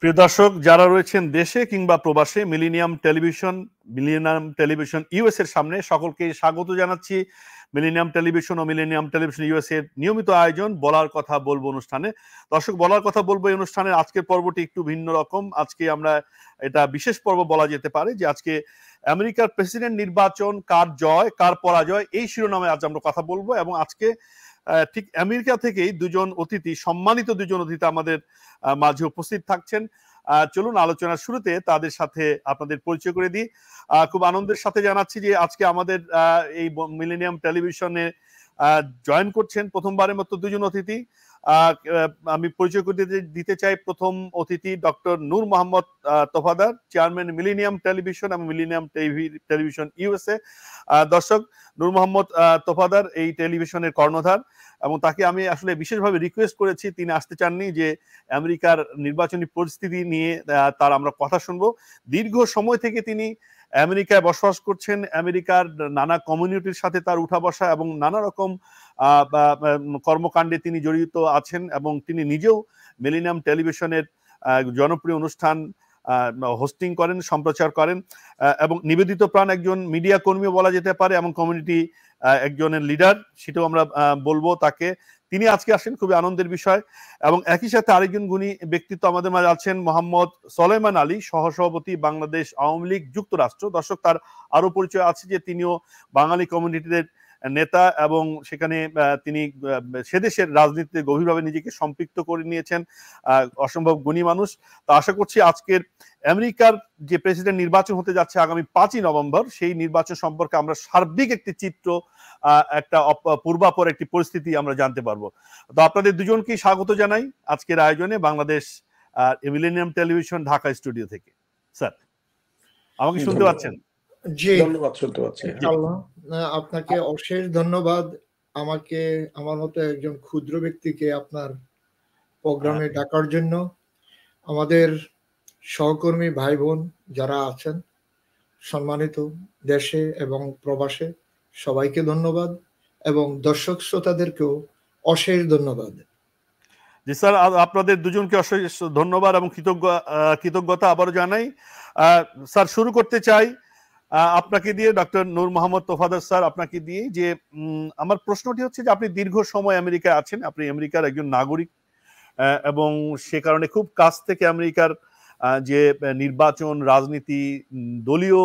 প্রিয় দর্শক, যারা রয়েছেন দেশে কিংবা প্রবাসে, মিলেনিয়াম টেলিভিশন ইউএস এর সামনে সকলকে স্বাগত জানাচ্ছি। মিলেনিয়াম টেলিভিশন ও মিলেনিয়াম টেলিভিশন ইউএস এর নিয়মিত আয়োজন বলার কথা বলবো অনুষ্ঠানে। দর্শক, বলার কথা বলবো এই অনুষ্ঠানের আজকের পর্বটি একটু ভিন্ন রকম। আজকে আমরা এটা বিশেষ পর্ব বলা যেতে পারে যে আজকে আমেরিকার প্রেসিডেন্ট নির্বাচন, কার জয় কার পরাজয়, এই শিরোনামে আজ আমরা কথা বলবো। এবং আজকে ঠিক আমেরিকা থেকেই সম্মানিত দুজন অতিথি আমাদের মাঝে উপস্থিত থাকছেন। চলুন আলোচনার শুরুতে তাদের সাথে আপনাদের পরিচয় করে দিই। খুব আনন্দের সাথে জানাচ্ছি যে আজকে আমাদের এই মিলেনিয়াম টেলিভিশনে জয়েন করছেন প্রথমবারের মতো দুজন অতিথি। আমি পরিচয় করে দিতে চাই প্রথম অতিথি ডক্টর নূর মোহাম্মদ তোফাদার, চেয়ারম্যান মিলেনিয়াম টেলিভিশন এবং মিলেনিয়াম টেলিভিশন ইউএসএ। দর্শক, নূর মোহাম্মদ তোফাদার এই টেলিভিশনের কর্ণধার এবং তাকে আমি আসলে বিশেষভাবে রিকোয়েস্ট করেছি, তিনি আসতে চাননি, যে আমেরিকার নির্বাচনী পরিস্থিতি নিয়ে তার আমরা কথা শুনবো। দীর্ঘ সময় থেকে তিনি আমেরিকায় বসবাস করছেন, আমেরিকার নানা কমিউনিটির সাথে তার উঠা বসা এবং নানা রকম কর্মকাণ্ডে তিনি জড়িত আছেন এবং তিনি নিজেও মিলেনিয়াম টেলিভিশনের জনপ্রিয় অনুষ্ঠান হোস্টিং করেন, সম্প্রচার করেন এবং নিবেদিত প্রাণ একজন মিডিয়া কর্মীও বলা যেতে পারে এবং কমিউনিটি একজনের লিডার, সেটাও আমরা বলবো তাকে। তিনি আজকে আসেন, খুবই আনন্দের বিষয়। এবং একই সাথে আরেকজন গুণী ব্যক্তিত্ব আমাদের মাঝে আছেন, মোহাম্মদ সোলাইমান আলী, সহসভাপতি বাংলাদেশ আওয়ামী লীগ যুক্তরাষ্ট্র। দর্শক, তার আরো পরিচয় আছে যে তিনিও বাঙালি কমিউনিটিদের নেতা এবং সেখানে তিনি সেদেশের রাজনীতিতে গভীরভাবে নিজেকে সম্পৃক্ত করে নিয়েছেন, অসম্ভব গুণী মানুষ। তো আশা করছি আজকের আমেরিকার যে প্রেসিডেন্ট নির্বাচন হতে যাচ্ছে আগামী 5ই নভেম্বর, সেই নির্বাচন সম্পর্কে আমরা সার্বিক একটি চিত্র, একটা পূর্বাপর একটি পরিস্থিতি আমরা জানতে পারবো। তো আপনাদের দুজনকেই স্বাগত জানাই আজকের আয়োজনে Bangladesh millennium television Dhaka studio থেকে। স্যার, আমাকে শুনতে পাচ্ছেন? জি, ধন্যবাদ, শুনতে পাচ্ছি। আপনাকে অশেষ ধন্যবাদ আমাকে, আমার মতো একজন ক্ষুদ্র ব্যক্তিকে আপনার প্রোগ্রামে ডাকার জন্য। আমাদের সহকর্মী ভাই বোন যারা আছেন সম্মানিত দেশে এবং প্রবাসে, সবাইকে ধন্যবাদ এবং দর্শক শ্রোতাদেরকেও অশেষ ধন্যবাদ। জি স্যার, আপনাদের দুজনকে অশেষ ধন্যবাদ এবং কৃতজ্ঞতা আবারও জানাই। স্যার, শুরু করতে চাই আপনাকে দিয়ে, ডক্টর নূর মোহাম্মদ তোফাদার স্যার, আপনাকে দিয়ে যে আমার প্রশ্নটি হচ্ছে যে আপনি দীর্ঘ সময় আমেরিকায় আছেন, আপনি আমেরিকার একজন নাগরিক এবং সে কারণে খুব কাছ থেকে আমেরিকার যে নির্বাচন, রাজনীতি, দলীয়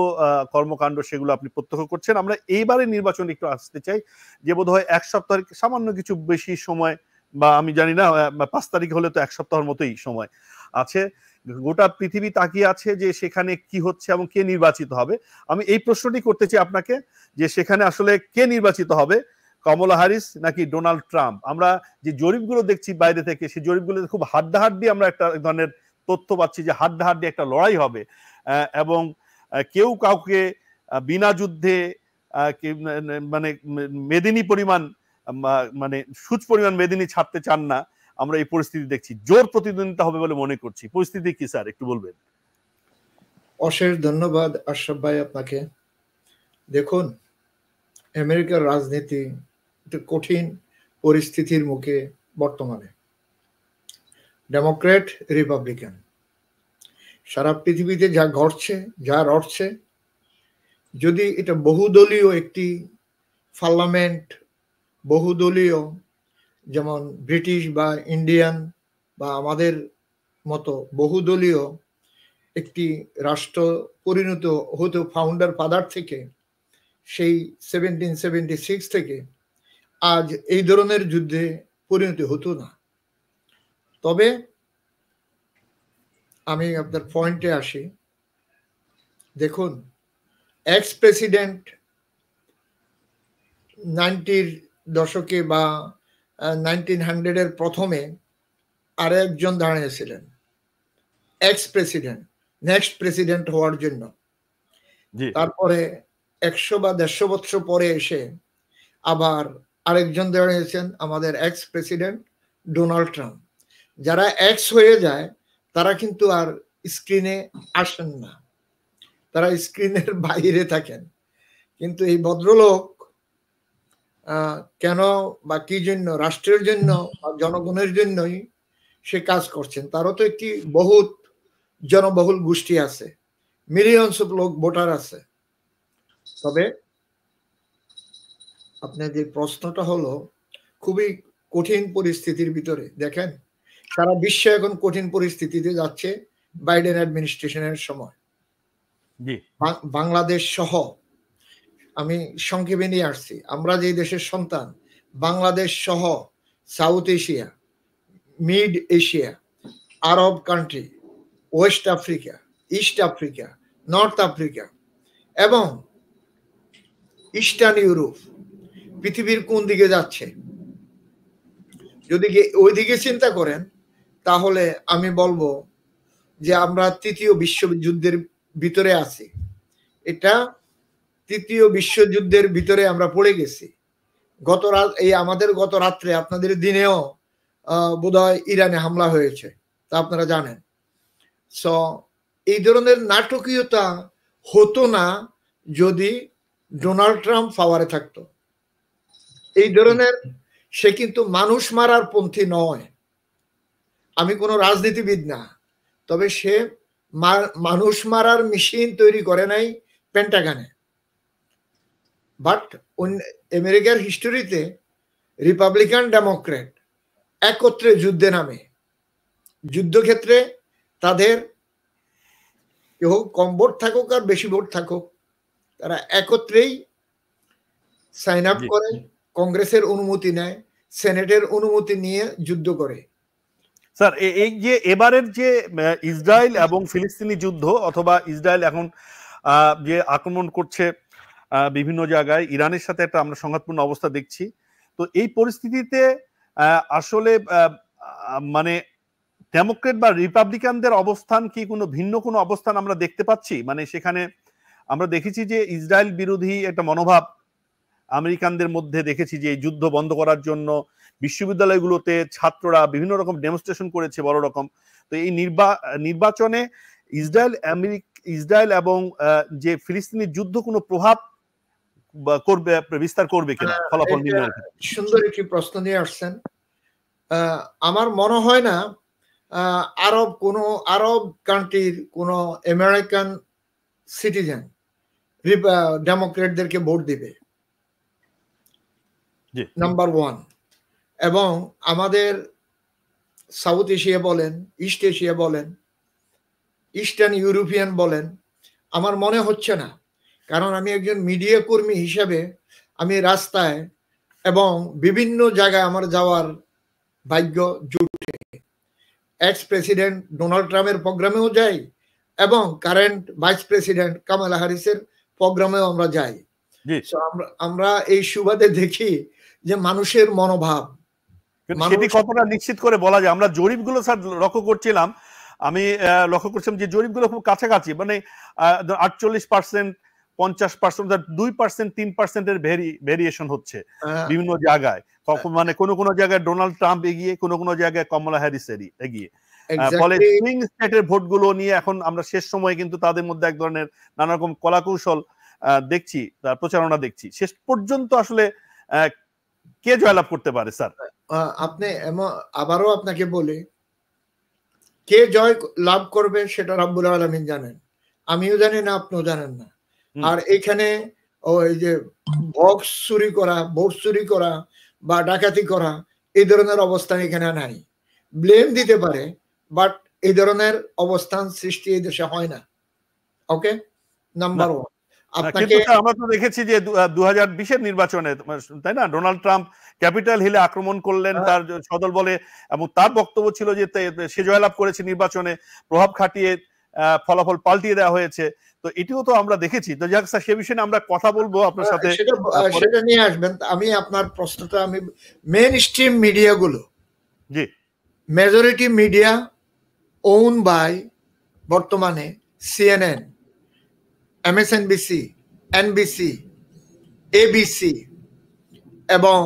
কর্মকাণ্ড, সেগুলো আপনি প্রত্যক্ষ করছেন। আমরা এইবারে নির্বাচন একটু আসতে চাই, যে বোধহয় এক সপ্তাহের সামান্য কিছু বেশি সময়, বা আমি জানি না 5 তারিখ হলে তো এক সপ্তাহের মতোই সময় আছে। গোটা পৃথিবী তাকিয়ে আছে যে সেখানে কি হচ্ছে এবং কে নির্বাচিত হবে। আমি এই প্রশ্নটি করতে চাই আপনাকে, যে সেখানে আসলে কে নির্বাচিত হবে, কমলা হ্যারিস নাকি ডোনাল্ড ট্রাম্প? আমরা যে জরিপগুলো দেখছি বাইরে থেকে, সেই জরিপগুলোতে খুব হাড্ডাহাড্ডি আমরা একটা ধরনের তথ্য পাচ্ছি যে হাড্ডাহাড্ডি একটা লড়াই হবে এবং কেউ কাউকে বিনা যুদ্ধে মানে মেদিনী পরিমাণ, মানে সুচ পরিমাণ মেদিনী ছাড়তে চান না। আমরা এই পরিস্থিতি দেখছি, জোর প্রতিদ্বন্দ্বিতা হবে বলে মনে করছি। পরিস্থিতি কি স্যার, একটু বলবেন? অশেষ ধন্যবাদ আশরাফ ভাই আপনাকে। দেখুন, আমেরিকার রাজনীতি একটা কঠিন পরিস্থিতির মুখে বর্তমানে। ডেমোক্রেট, রিপাবলিকান, সারা পৃথিবীতে যা ঘটছে, যা রটছে, যদি এটা বহুদলীয় একটি পার্লামেন্ট, বহুদলীয়, যেমন ব্রিটিশ বা ইন্ডিয়ান বা আমাদের মতো বহুদলীয় একটি রাষ্ট্র পরিণত হতো ফাউন্ডার ফাদার থেকে, সেই 1776 থেকে আজ এই ধরনের যুদ্ধে পরিণত হতো না। তবে আমি আপনার পয়েন্টে আসি। দেখুন, এক্স প্রেসিডেন্ট 90-র দশকে বা 1900-এর প্রথমে আরেকজন দাঁড়িয়েছিলেন এক্স প্রেসিডেন্ট, নেক্সট প্রেসিডেন্ট হওয়ার জন্য। তারপরে 100 বা 150 বছর পরে এসে আবার আরেকজন দাঁড়িয়েছেন, আমাদের এক্স প্রেসিডেন্ট ডোনাল্ড ট্রাম্প। যারা এক্স হয়ে যায় তারা কিন্তু আর স্ক্রিনে আসেন না, তারা স্ক্রিনের বাইরে থাকেন। কিন্তু এই ভদ্রলোক কেন বা কি জন্য, রাষ্ট্রের জন্য বা জনগণের জন্যই সে কাজ করছেন। তারও তো একটি বহুত জনবহুল গোষ্ঠী আছে, মিলিয়নস অফ লোক ভোটার আছে। তবে আপনার যে প্রশ্নটা হলো, খুবই কঠিন পরিস্থিতির ভিতরে দেখেন, সারা বিশ্ব এখন কঠিন পরিস্থিতিতে যাচ্ছে বাইডেন অ্যাডমিনিস্ট্রেশনের সময়। বাংলাদেশ সহ, আমি সংক্ষেপে নিয়ে আসছি, আমরা যে দেশের সন্তান, বাংলাদেশ সহ South Asia, mid Asia, Arab country, West Africa, East Africa, North Africa এবং ইস্টার্ন ইউরোপ পৃথিবীর কোন দিকে যাচ্ছে, যদি ওই দিকে চিন্তা করেন তাহলে আমি বলবো যে আমরা তৃতীয় বিশ্বযুদ্ধের ভিতরে আছি। এটা তৃতীয় বিশ্বযুদ্ধের ভিতরে আমরা পড়ে গেছি। আমাদের গত রাত্রে, আপনাদের দিনেও বোধহয় ইরানে হামলা হয়েছে, তা আপনারা জানেন। সো এই ধরনের নাটকীয়তা হতো না যদি ডোনাল্ড ট্রাম্প পাওয়ারে থাকতো। এই ধরনের, সে কিন্তু মানুষ মারার পন্থী নয়। আমি কোনো রাজনীতিবিদ না, তবে সে মানুষ মারার মেশিন তৈরি করে নাই পেন্টাগানে। বাট আমেরিকার হিস্টোরিতে রিপাবলিকান ডেমোক্রেট একত্রে যুদ্ধে নামে। যুদ্ধক্ষেত্রে তাদের কেউ কম ভোট থাকুক আর বেশি ভোট থাকুক, তারা একত্রেই সাইন আপ করে, কংগ্রেসের অনুমতি নেয়, সেনেটের অনুমতি নিয়ে যুদ্ধ করে। স্যার, এই যে এবারের যে ইসরায়েল এবং ফিলিস্তিনি যুদ্ধ, অথবা ইসরায়েল এখন যে আক্রমণ করছে বিভিন্ন জায়গায়, ইরানের সাথে একটা আমরা সংঘাতপূর্ণ অবস্থা দেখছি, তো এই পরিস্থিতিতে আসলে মানে ডেমোক্রেট বা রিপাবলিকানদের অবস্থান কি কোনো ভিন্ন কোনো অবস্থান আমরা দেখতে পাচ্ছি? মানে সেখানে আমরা দেখেছি যে ইসরায়েল বিরোধী একটা মনোভাব আমেরিকানদের মধ্যে দেখেছি, যে এই যুদ্ধ বন্ধ করার জন্য বিশ্ববিদ্যালয়গুলোতে ছাত্ররা বিভিন্ন রকম ডেমনস্ট্রেশন করেছে বড় রকম। তো এই নির্বাচনে ইসরায়েল এবং যে ফিলিস্তিনি যুদ্ধ কোনো প্রভাব করবে, বিস্তার করবে কিনা ফলাফল নির্ণয়ের ক্ষেত্রে? সুন্দর একটি প্রশ্ন নিয়ে আসছেন। আমার মনে হয় না আরব কান্ট্রির কোন আমেরিকান সিটিজেন ডেমোক্রেটদেরকে ভোট দিবে, নাম্বার ওয়ান। এবং আমাদের সাউথ এশিয়া বলেন, ইস্ট এশিয়া বলেন, ইস্টার্ন ইউরোপিয়ান বলেন, আমার মনে হচ্ছে না। কারণ আমি একজন মিডিয়া কর্মী হিসেবে আমি রাস্তায় এবং বিভিন্ন জায়গায় আমার যাওয়ার ভাগ্য জুটে। এক্স প্রেসিডেন্ট ডোনাল্ড ট্রাম্পের প্রোগ্রামেও যাই এবং কারেন্ট ভাইস প্রেসিডেন্ট কামালা হ্যারিসের প্রোগ্রামেও আমরা যাই। আমরা এই সুবাদে দেখি যে মানুষের মনোভাব সেটি কতটা নিশ্চিত করে বলা যায়? আমরা জরিপগুলো স্যার লক্ষ্য করছিলাম, আমি লক্ষ্য করছিলাম যে জরিপগুলো খুব কাছাকাছি, মানে 48%, 50%, 2%, 3%-এর ভেরিয়েশন হচ্ছে বিভিন্ন জায়গায়। তখন মানে কোনো জায়গায় ডোনাল্ড ট্রাম্প এগিয়ে, কোনো জায়গায় কমলা হ্যারিস এগিয়ে। ফলে সুইং স্টেটের ভোটগুলো নিয়ে এখন আমরা শেষ সময়ে কিন্তু তাদের মধ্যে এক ধরনের নানা রকম কলাকৌশল দেখছি, তার প্রচারণা দেখছি। শেষ পর্যন্ত আসলে কে জয়লাভ করতে পারে স্যার? আপনি আবারও আপনাকে বলি, কে জয় লাভ করবে সেটা রাব্বুল আলামিন জানেন, আমিও জানি না, আপনিও জানেন না। আর এখানে ওই যে বক্স চুরি করা, ভোট চুরি করা বা ডাকাতি করা, এই ধরনের অবস্থান এখানে নাই। ব্লেম দিতে পারে, বাট এই ধরনের অবস্থান সৃষ্টি এই দেশে হয় না। ওকে, নাম্বার ওয়ান। আমরা তো দেখেছি যে 2020-এর নির্বাচনে, তাই না, ডোনাল্ড ট্রাম্প ক্যাপিটাল হিলে আক্রমণ করলেন তার সদল বলে, এবং তার বক্তব্য ছিল যে সে জয়লাভ করেছে নির্বাচনে, প্রভাব খাটিয়ে ফলাফল পাল্টিয়ে দেওয়া হয়েছে। তো এটিও তো আমরা দেখেছি। তো যাক স্যার, সে বিষয়ে আমরা কথা বলবো আপনার সাথে, সেটা নিয়ে আসবেন। আমি আপনার প্রশ্নটা, আমি মেইন স্ট্রিম মিডিয়াগুলো, জি, মেজরিটি মিডিয়া ওন বাই বর্তমানে CNN, MSNBC, NBC, ABC এবং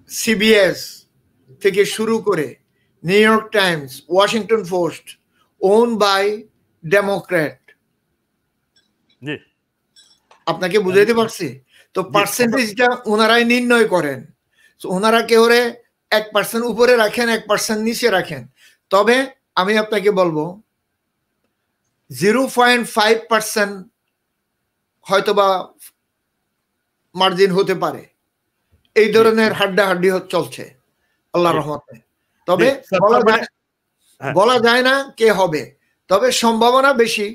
CBS থেকে শুরু করে New York Times, Washington Post, own by Democrat. আপনাকে বুঝাইতে পারছি তো? পার্সেন্টেজটা ওনারাই নির্ণয় করেন। ওনারা কেউ 1% উপরে রাখেন, 1% নিচে রাখেন। তবে আমি আপনাকে বলবো 0.5% হয়তোবা মার্জিন হতে পারে, এই ধরনের হাড্ডাহাড্ডি চলছে আল্লাহর রহমতে। তবে বলা যায় না কে হবে, তবে সম্ভাবনা বেশি।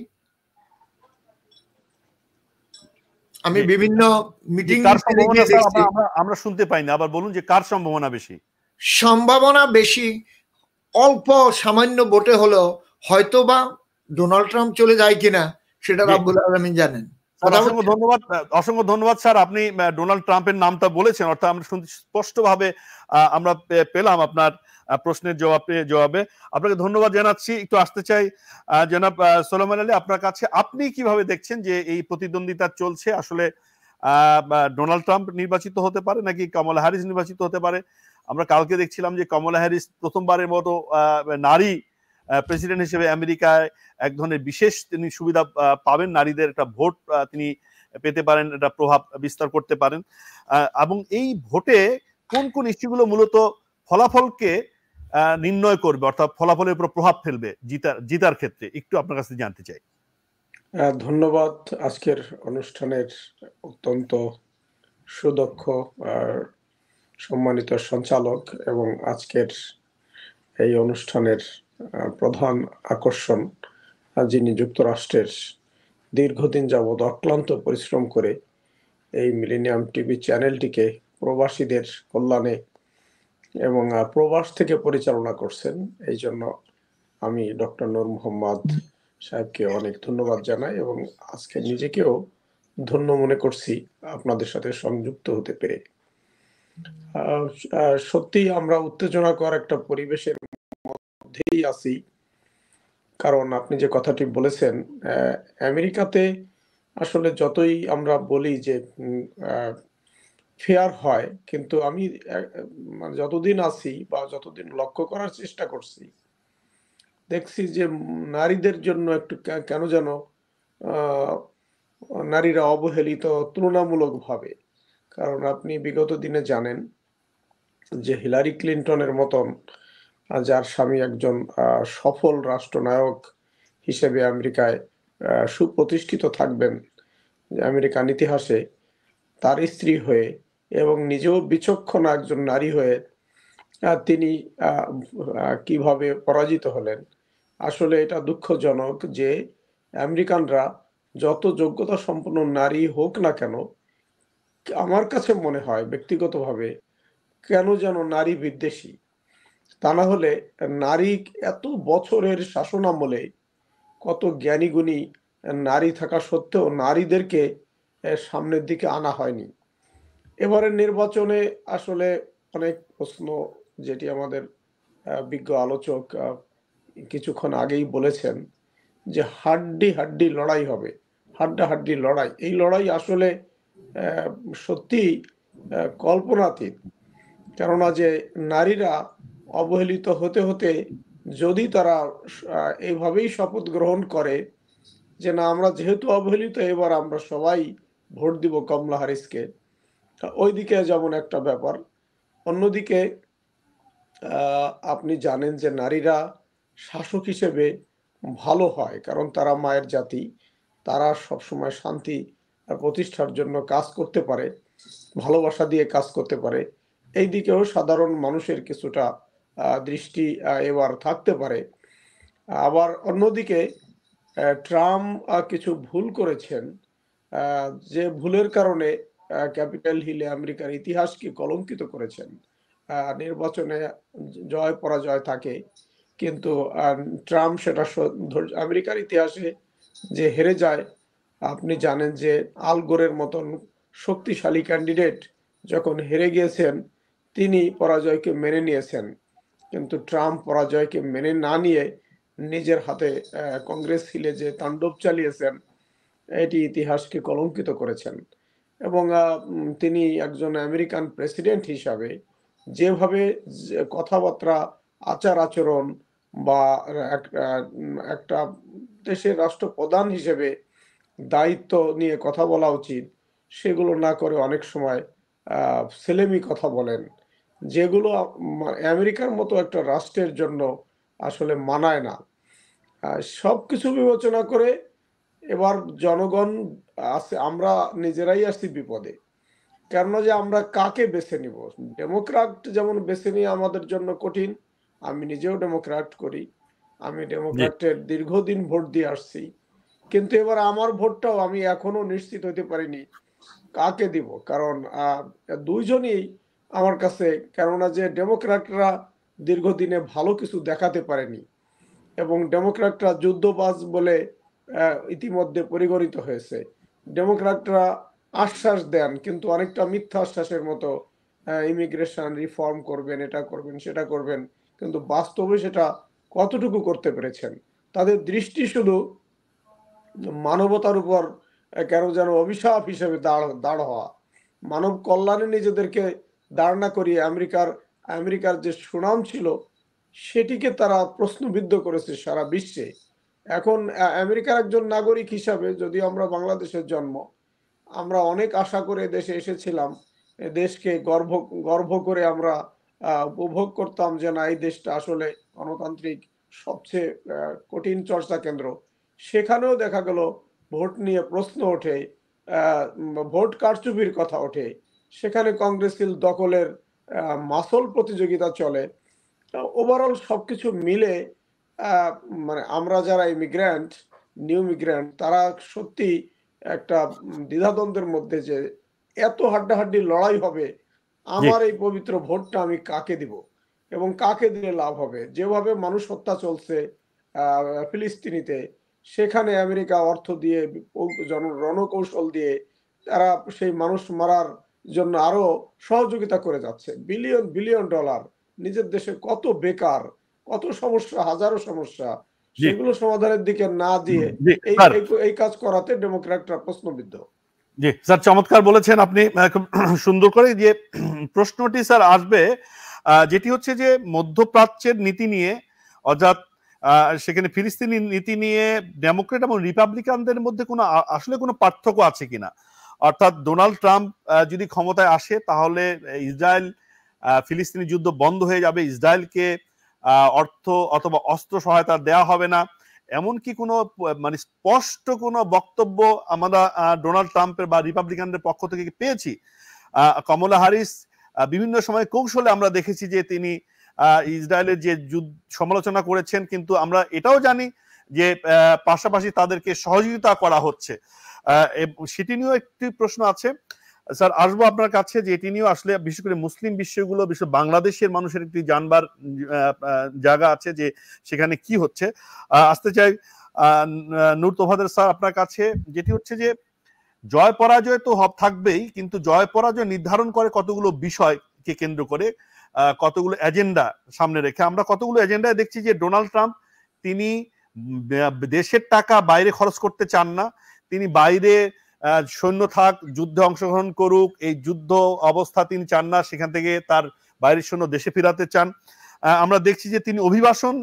আমি বিভিন্ন মিটিং আমরা শুনতে পাইনি, আবার বলুন যে কার সম্ভাবনা বেশি? সম্ভাবনা বেশি অল্প সামান্য ভোটে হলো হয়তোবা ডোনাল্ড ট্রাম্প চলে যায় কিনা সেটা রাব্বুল আলামিন জানেন। অসংখ্য ধন্যবাদ স্যার, আপনি ডোনাল্ড ট্রাম্পের নামটা বলেছেন, অর্থাৎ আমরা শুনতে স্পষ্টভাবে আমরা পেলাম আপনার প্রশ্নের জবাবে। আপনাকে ধন্যবাদ জানাচ্ছি। একটু আসতে চাই জনাব সোলোমন আলী, আপনার কাছে, আপনি কিভাবে দেখছেন যে এই প্রতিদ্বন্দ্বিতা চলছে? আসলে ডোনাল্ড ট্রাম্প নির্বাচিত হতে পারে নাকি কমলা হ্যারিস নির্বাচিত হতে পারে? আমরা কালকে দেখছিলাম যে কমলা হ্যারিস প্রথমবারের মতো নারী প্রেসিডেন্ট হিসেবে আমেরিকায় এক ধরনের বিশেষ তিনি সুবিধা পাবেন, নারীদের একটা ভোট তিনি পেতে পারেন, এটা প্রভাব বিস্তার করতে পারেন। এবং এই ভোটে কোন কোন ইস্যুগুলো মূলত ফলাফলকে নির্ণয় করবে, অর্থাৎ ফলাফলের উপর প্রভাব ফেলবে জিতার ক্ষেত্রে, একটু আপনার কাছে জানতে চাই। ধন্যবাদ। আজকের অনুষ্ঠানের অত্যন্ত সুদক্ষ সম্মানিত সঞ্চালক এবং আজকের এই অনুষ্ঠানের প্রধান আকর্ষণ, যিনি যুক্তরাষ্ট্রের দীর্ঘদিন যাবৎ অক্লান্ত পরিশ্রম করে এই মিলেনিয়াম টিভি চ্যানেলটিকে প্রবাসীদের কল্যাণে এবং প্রবাস থেকে পরিচালনা করছেন। এই জন্য আমি ডক্টর নূর মোহাম্মদ সাহেবকে অনেক ধন্যবাদ জানাই এবং আজকে নিজেকেও ধন্য মনে করছি আপনাদের সাথে সংযুক্ত হতে পেরে। সত্যি আমরা উত্তেজনাকর একটা পরিবেশের মধ্যেই আছি, কারণ আপনি যে কথাটি বলেছেন, আমেরিকাতে আসলে যতই আমরা বলি যে ফেয়ার হয়, কিন্তু আমি যতদিন আছি বা যতদিন লক্ষ্য করার চেষ্টা করছি, দেখছি যে নারীদের জন্য একটু কেন যেন নারীরা অবহেলিত তুলনামূলকভাবে। কারণ আপনি বিগত দিনে জানেন যে হিলারি ক্লিন্টনের মতন, যার স্বামী একজন সফল রাষ্ট্রনায়ক হিসেবে আমেরিকায় সুপ্রতিষ্ঠিত থাকবেন আমেরিকান ইতিহাসে, তার স্ত্রী হয়ে এবং নিজেও বিচক্ষণ একজন নারী হয়ে তিনি কিভাবে পরাজিত হলেন। আসলে এটা দুঃখজনক যে আমেরিকানরা যত যোগ্যতা সম্পন্ন নারী হোক না কেন, আমার কাছে মনে হয় ব্যক্তিগতভাবে কেন যেন নারী বিদ্বেষী। তা না হলে নারী এত বছরের শাসনামলে কত জ্ঞানীগুণী নারী থাকা সত্ত্বেও নারীদেরকে সামনের দিকে আনা হয়নি। এবারের নির্বাচনে আসলে অনেক প্রশ্ন, যেটি আমাদের বিজ্ঞ আলোচক কিছুক্ষণ আগেই বলেছেন যে হাড্ডি লড়াই হবে, হাড্ডাহাড্ডি লড়াই। এই লড়াই আসলে সত্যি কল্পনাতীত। কেননা যে নারীরা অবহেলিত হতে হতে যদি তারা এইভাবেই শপথ গ্রহণ করে যে না, আমরা যেহেতু অবহেলিত, এবার আমরা সবাই ভোট দিব কমলা হ্যারিসকে, ওইদিকে যেমন একটা ব্যাপার। অন্যদিকে আপনি জানেন যে নারীরা শাসক হিসেবে ভালো হয়, কারণ তারা মায়ের জাতি, তারা সবসময় শান্তি প্রতিষ্ঠার জন্য কাজ করতে পারে, ভালোবাসা দিয়ে কাজ করতে পারে। এই দিকেও সাধারণ মানুষের কিছুটা দৃষ্টি এবার থাকতে পারে। আবার অন্যদিকে ট্রাম্প কিছু ভুল করেছেন, যে ভুলের কারণে ক্যাপিটাল হিলে আমেরিকার ইতিহাসকে কলঙ্কিত করেছেন। নির্বাচনে জয় পরাজয় থাকে, কিন্তু ট্রাম্প সেটা আমেরিকার ইতিহাসে যে হেরে যায়। আপনি জানেন যে আল গোরের মতন শক্তিশালী ক্যান্ডিডেট যখন হেরে গিয়েছেন, তিনি পরাজয়কে মেনে নিয়েছেন, কিন্তু ট্রাম্প পরাজয়কে মেনে না নিয়ে নিজের হাতে কংগ্রেস হিলে যে তাণ্ডব চালিয়েছেন, এটি ইতিহাসকে কলঙ্কিত করেছেন। এবং তিনি একজন আমেরিকান প্রেসিডেন্ট হিসাবে যেভাবে কথাবার্তা, আচার আচরণ বা একটা দেশের রাষ্ট্রপ্রধান হিসেবে দায়িত্ব নিয়ে কথা বলা উচিত, সেগুলো না করে অনেক সময় ছেলেমি কথা বলেন, যেগুলো আমেরিকার মতো একটা রাষ্ট্রের জন্য আসলে মানায় না। সবকিছু বিবেচনা করে এবার জনগণ আছে, আমরা নিজেরাই আসছি বিপদে। কেননা যে আমরা কাকে বেছে নিব? ডেমোক্র্যাট যেমন বেছে নিয়ে আমাদের জন্য কঠিন। আমি নিজেও ডেমোক্র্যাট করি। আমি জি ডেমোক্র্যাটের দীর্ঘদিন ভোট দিয়ে আসছি। কিন্তু এবার আমার ভোটটাও আমি এখনো নিশ্চিত হইতে পারিনি কাকে দিব। কারণ ২ জনই আমার কাছে, কেননা যে ডেমোক্র্যাটরা দীর্ঘদিনে ভালো কিছু দেখাতে পারেনি এবং ডেমোক্র্যাটরা যুদ্ধবাজ বলে ইতিমধ্যে পরিগণিত হয়েছে। ডেমোক্র্যাটরা আশ্বাস দেন কিন্তু অনেকটা মিথ্যা আশ্বাসের মতো, ইমিগ্রেশন রিফর্ম করবেন, এটা করবেন, সেটা করবেন। কিন্তু বাস্তবে সেটা কতটুকু করতে পেরেছেন? তাদের দৃষ্টি শুধু মানবতার উপর কেন যেন অভিশাপ হিসেবে দাঁড় হওয়া। মানব কল্যাণে নিজেদেরকে দাঁড় না করিয়ে আমেরিকার যে সুনাম ছিল সেটিকে তারা প্রশ্নবিদ্ধ করেছে সারা বিশ্বে। এখন আমেরিকার একজন নাগরিক হিসাবে, যদিও আমরা বাংলাদেশের জন্ম, আমরা অনেক আশা করে দেশে এসেছিলাম। এ দেশকে গর্ব করে আমরা উপভোগ করতাম যে না, এই দেশটা আসলে গণতান্ত্রিক সবচেয়ে কঠিন চর্চা কেন্দ্র। সেখানেও দেখা গেল ভোট নিয়ে প্রশ্ন ওঠে, ভোট কারচুপির কথা ওঠে। সেখানে কংগ্রেসিল দখলের মাসল প্রতিযোগিতা চলে। ওভারঅল সবকিছু মিলে আহ, মানে আমরা যারা ইমিগ্র্যান্ট, নিউ মিগ্র্যান্ট, তারা সত্যি একটা দ্বিধাদ্বন্দ্বের মধ্যে যে এত হাড্ডাহাড্ডি লড়াই হবে, জি আমার এই পবিত্র ভোটটা আমি কাকে দিব এবং কাকে দিলে লাভ হবে। যেভাবে মানুষ হত্যা চলছে ফিলিস্তিনিতে, সেখানে আমেরিকা অর্থ দিয়ে, রণকৌশল দিয়ে তারা সেই মানুষ মারার জন্য আরো সহযোগিতা করে যাচ্ছে। বিলিয়ন বিলিয়ন ডলার, নিজের দেশে কত বেকার, কত সমস্যা, হাজারো সমস্যা, জি সেগুলো সমাধানের দিকে না দিয়ে জি এই স্যার, এই এই কাজ করাতে ডেমোক্র্যাটরা প্রশ্নবিদ্ধ। জি স্যার, চমৎকার বলেছেন আপনি, খুব সুন্দর করে। যে প্রশ্নটি স্যার আসবে, যেটি হচ্ছে যে মধ্যপ্রাচ্যের নীতি নিয়ে, অর্থাৎ সেখানে ফিলিস্তিনি নীতি নিয়ে ডেমোক্রেট এবং রিপাবলিকানদের মধ্যে কোনো আসলে কোনো পার্থক্য আছে কিনা। অর্থাৎ ডোনাল্ড ট্রাম্প যদি ক্ষমতায় আসে তাহলে ইসরায়েল ফিলিস্তিনি যুদ্ধ বন্ধ হয়ে যাবে, ইসরায়েলকে অর্থ অথবা অস্ত্র সহায়তা দেওয়া হবে না, এমনকি কোনো মানে স্পষ্ট কোনো বক্তব্য আমরা ডোনাল্ড ট্রাম্পের বা রিপাবলিকানদের পক্ষ থেকে পেয়েছি। কমলা হ্যারিস বিভিন্ন সময় কৌশলে আমরা দেখেছি যে তিনি ইসরায়েলের যে যুদ্ধ সমালোচনা করেছেন, কিন্তু আমরা এটাও জানি যে পাশাপাশি তাদেরকে সহযোগিতা করা হচ্ছে। সেটি নিয়েও একটি প্রশ্ন আছে স্যার, আসবো আপনার কাছে, যে এটি নিয়েও আসলে বিশেষ করে মুসলিম বিষয়গুলো, বিশেষ বাংলাদেশের মানুষের একটি জানবার জায়গা আছে যে সেখানে কি হচ্ছে। আসতে চাই নূর তোফাদের স্যার আপনার কাছে, যেটি হচ্ছে যে জয় পরাজয় তো থাকবেই, কিন্তু জয় পরাজয় নির্ধারণ করে কতগুলো বিষয়কে কেন্দ্র করে, কতগুলো এজেন্ডা সামনে রেখে। আমরা কতগুলো এজেন্ডায় দেখছি যে ডোনাল্ড ট্রাম্প তিনি দেশের টাকা বাইরে খরচ করতে চান না, তিনি বাইরে সৈন্য থাক, যুদ্ধে অংশগ্রহণ করুক, এই যুদ্ধ অবস্থা তিনি চান না, সেখান থেকে তার বাইরের সৈন্য দেশে ফিরাতে চান। আমরা দেখছি যে তিনি অভিবাসন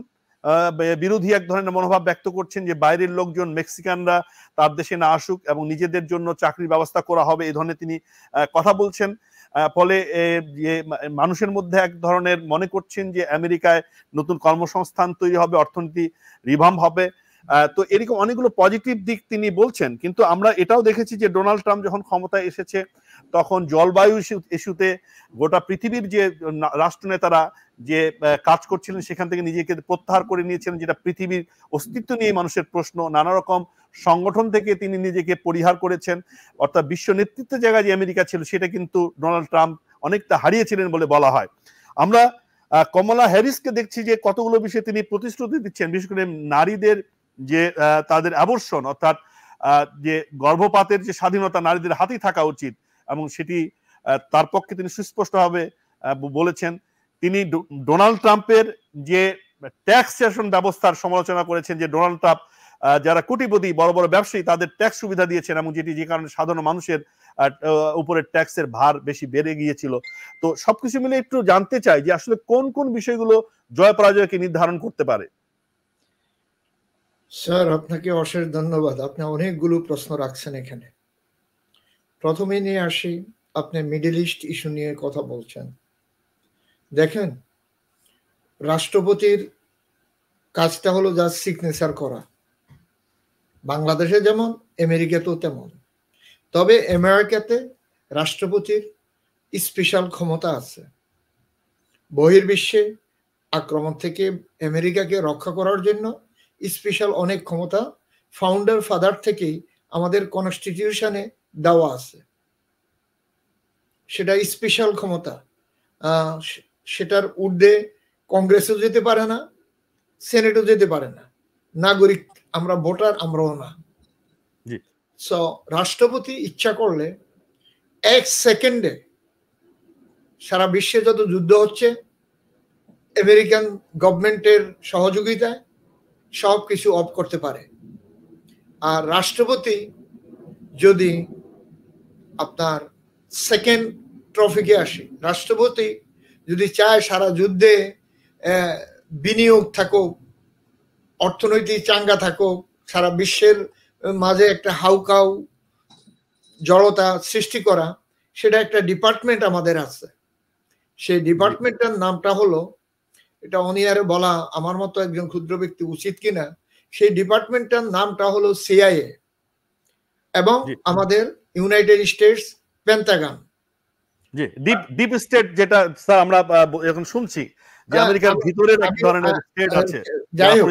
বিরোধী এক ধরনের মনোভাব ব্যক্ত করছেন, যে বাইরের লোকজন মেক্সিকানরা তার দেশে না আসুক এবং নিজেদের জন্য চাকরির ব্যবস্থা করা হবে, এই ধরনের তিনি কথা বলছেন। ফলে যে মানুষের মধ্যে এক ধরনের মনে করছেন যে আমেরিকায় নতুন কর্মসংস্থান তৈরি হবে, অর্থনীতি রিভাম্প হবে। তো এরকম অনেকগুলো পজিটিভ দিক তিনি বলছেন, কিন্তু আমরা এটাও দেখেছি যে ডোনাল্ড ট্রাম্প যখন ক্ষমতায় এসেছে তখন জলবায়ু ইস্যুতে গোটা পৃথিবীর যে রাষ্ট্রনেতারা যে কাজ করছিলেন সেখান থেকে নিজেকে প্রত্যাহার করে নিয়েছিলেন, যেটা পৃথিবীর অস্তিত্ব নিয়ে মানুষের প্রশ্ন। নানা রকম সংগঠন থেকে তিনি নিজেকে পরিহার করেছেন, অর্থাৎ বিশ্ব নেতৃত্বের জায়গায় যে আমেরিকা ছিল সেটা কিন্তু ডোনাল্ড ট্রাম্প অনেকটা হারিয়েছিলেন বলে বলা হয়। আমরা কমলা হ্যারিসকে দেখছি যে কতগুলো বিষয়ে তিনি প্রতিশ্রুতি দিচ্ছেন, বিশেষ করে নারীদের যে তাদের অ্যাবর্শন, অর্থাৎ যে গর্ভপাতের যে স্বাধীনতা নারীদের হাতেই থাকা উচিত, এবং সেটি তার পক্ষে তিনি সুস্পষ্টভাবে বলেছেন। তিনি ডোনাল্ড ট্রাম্পের যে ট্যাক্সেশন ব্যবস্থার সমালোচনা করেছেন, যে ডোনাল্ড ট্রাম্প যারা কোটিপতি বড় বড় ব্যবসায়ী তাদের ট্যাক্স সুবিধা দিয়েছেন, এবং যেটি যে কারণে সাধারণ মানুষের উপরে ট্যাক্সের ভার বেশি বেড়ে গিয়েছিল। তো সবকিছু মিলে একটু জানতে চাই যে আসলে কোন কোন বিষয়গুলো জয় পরাজয়কে নির্ধারণ করতে পারে। স্যার, আপনাকে অশেষ ধন্যবাদ। আপনি অনেকগুলো প্রশ্ন রাখছেন এখানে। প্রথমে নিয়ে আসি, আপনি মিডল ইস্ট ইস্যু নিয়ে কথা বলছেন। দেখেন, রাষ্ট্রপতির কাজটা হলো জাস্ট সিগনেচার করা। বাংলাদেশে যেমন আমেরিকাতেও তেমন। তবে আমেরিকাতে রাষ্ট্রপতির স্পেশাল ক্ষমতা আছে বহির্বিশ্বে আক্রমণ থেকে আমেরিকাকে রক্ষা করার জন্য। স্পেশাল অনেক ক্ষমতা ফাউন্ডার ফাদার থেকেই আমাদের কনস্টিটিউশনে দেওয়া আছে। সেটা স্পেশাল ক্ষমতা, সেটার ঊর্ধ্বে কংগ্রেসও যেতে পারে না, সেনেটও যেতে পারে না। নাগরিক আমরা, ভোটার আমরাও না। সো রাষ্ট্রপতি ইচ্ছা করলে 1 সেকেন্ডে সারা বিশ্বে যত যুদ্ধ হচ্ছে আমেরিকান গভর্নমেন্টের সহযোগিতায় সবকিছু অফ করতে পারে। আর রাষ্ট্রপতি যদি আপনার সেকেন্ড ট্রফিকে আসে, রাষ্ট্রপতি যদি চায় সারা যুদ্ধে বিনিয়োগ থাকুক, অর্থনৈতিক চাঙ্গা থাকুক, সারা বিশ্বের মাঝে একটা হাউকাউ জড়তা সৃষ্টি করা, সেটা একটা ডিপার্টমেন্ট আমাদের আছে। সেই ডিপার্টমেন্টের নামটা হলো, এটা অনিয়ারে বলা আমার মতো একজন ক্ষুদ্র ব্যক্তি উচিত কিনা, সেই ডিপার্টমেন্টের নামটা হলো সিআইএ এবং আমাদের ইউনাইটেড স্টেটস পেন্টাগন। জি, ডিপ স্টেট, যেটা স্যার আমরা এখন শুনছি যে আমেরিকার ভিতরের এক ধরনের স্টেট আছে। যাই হোক,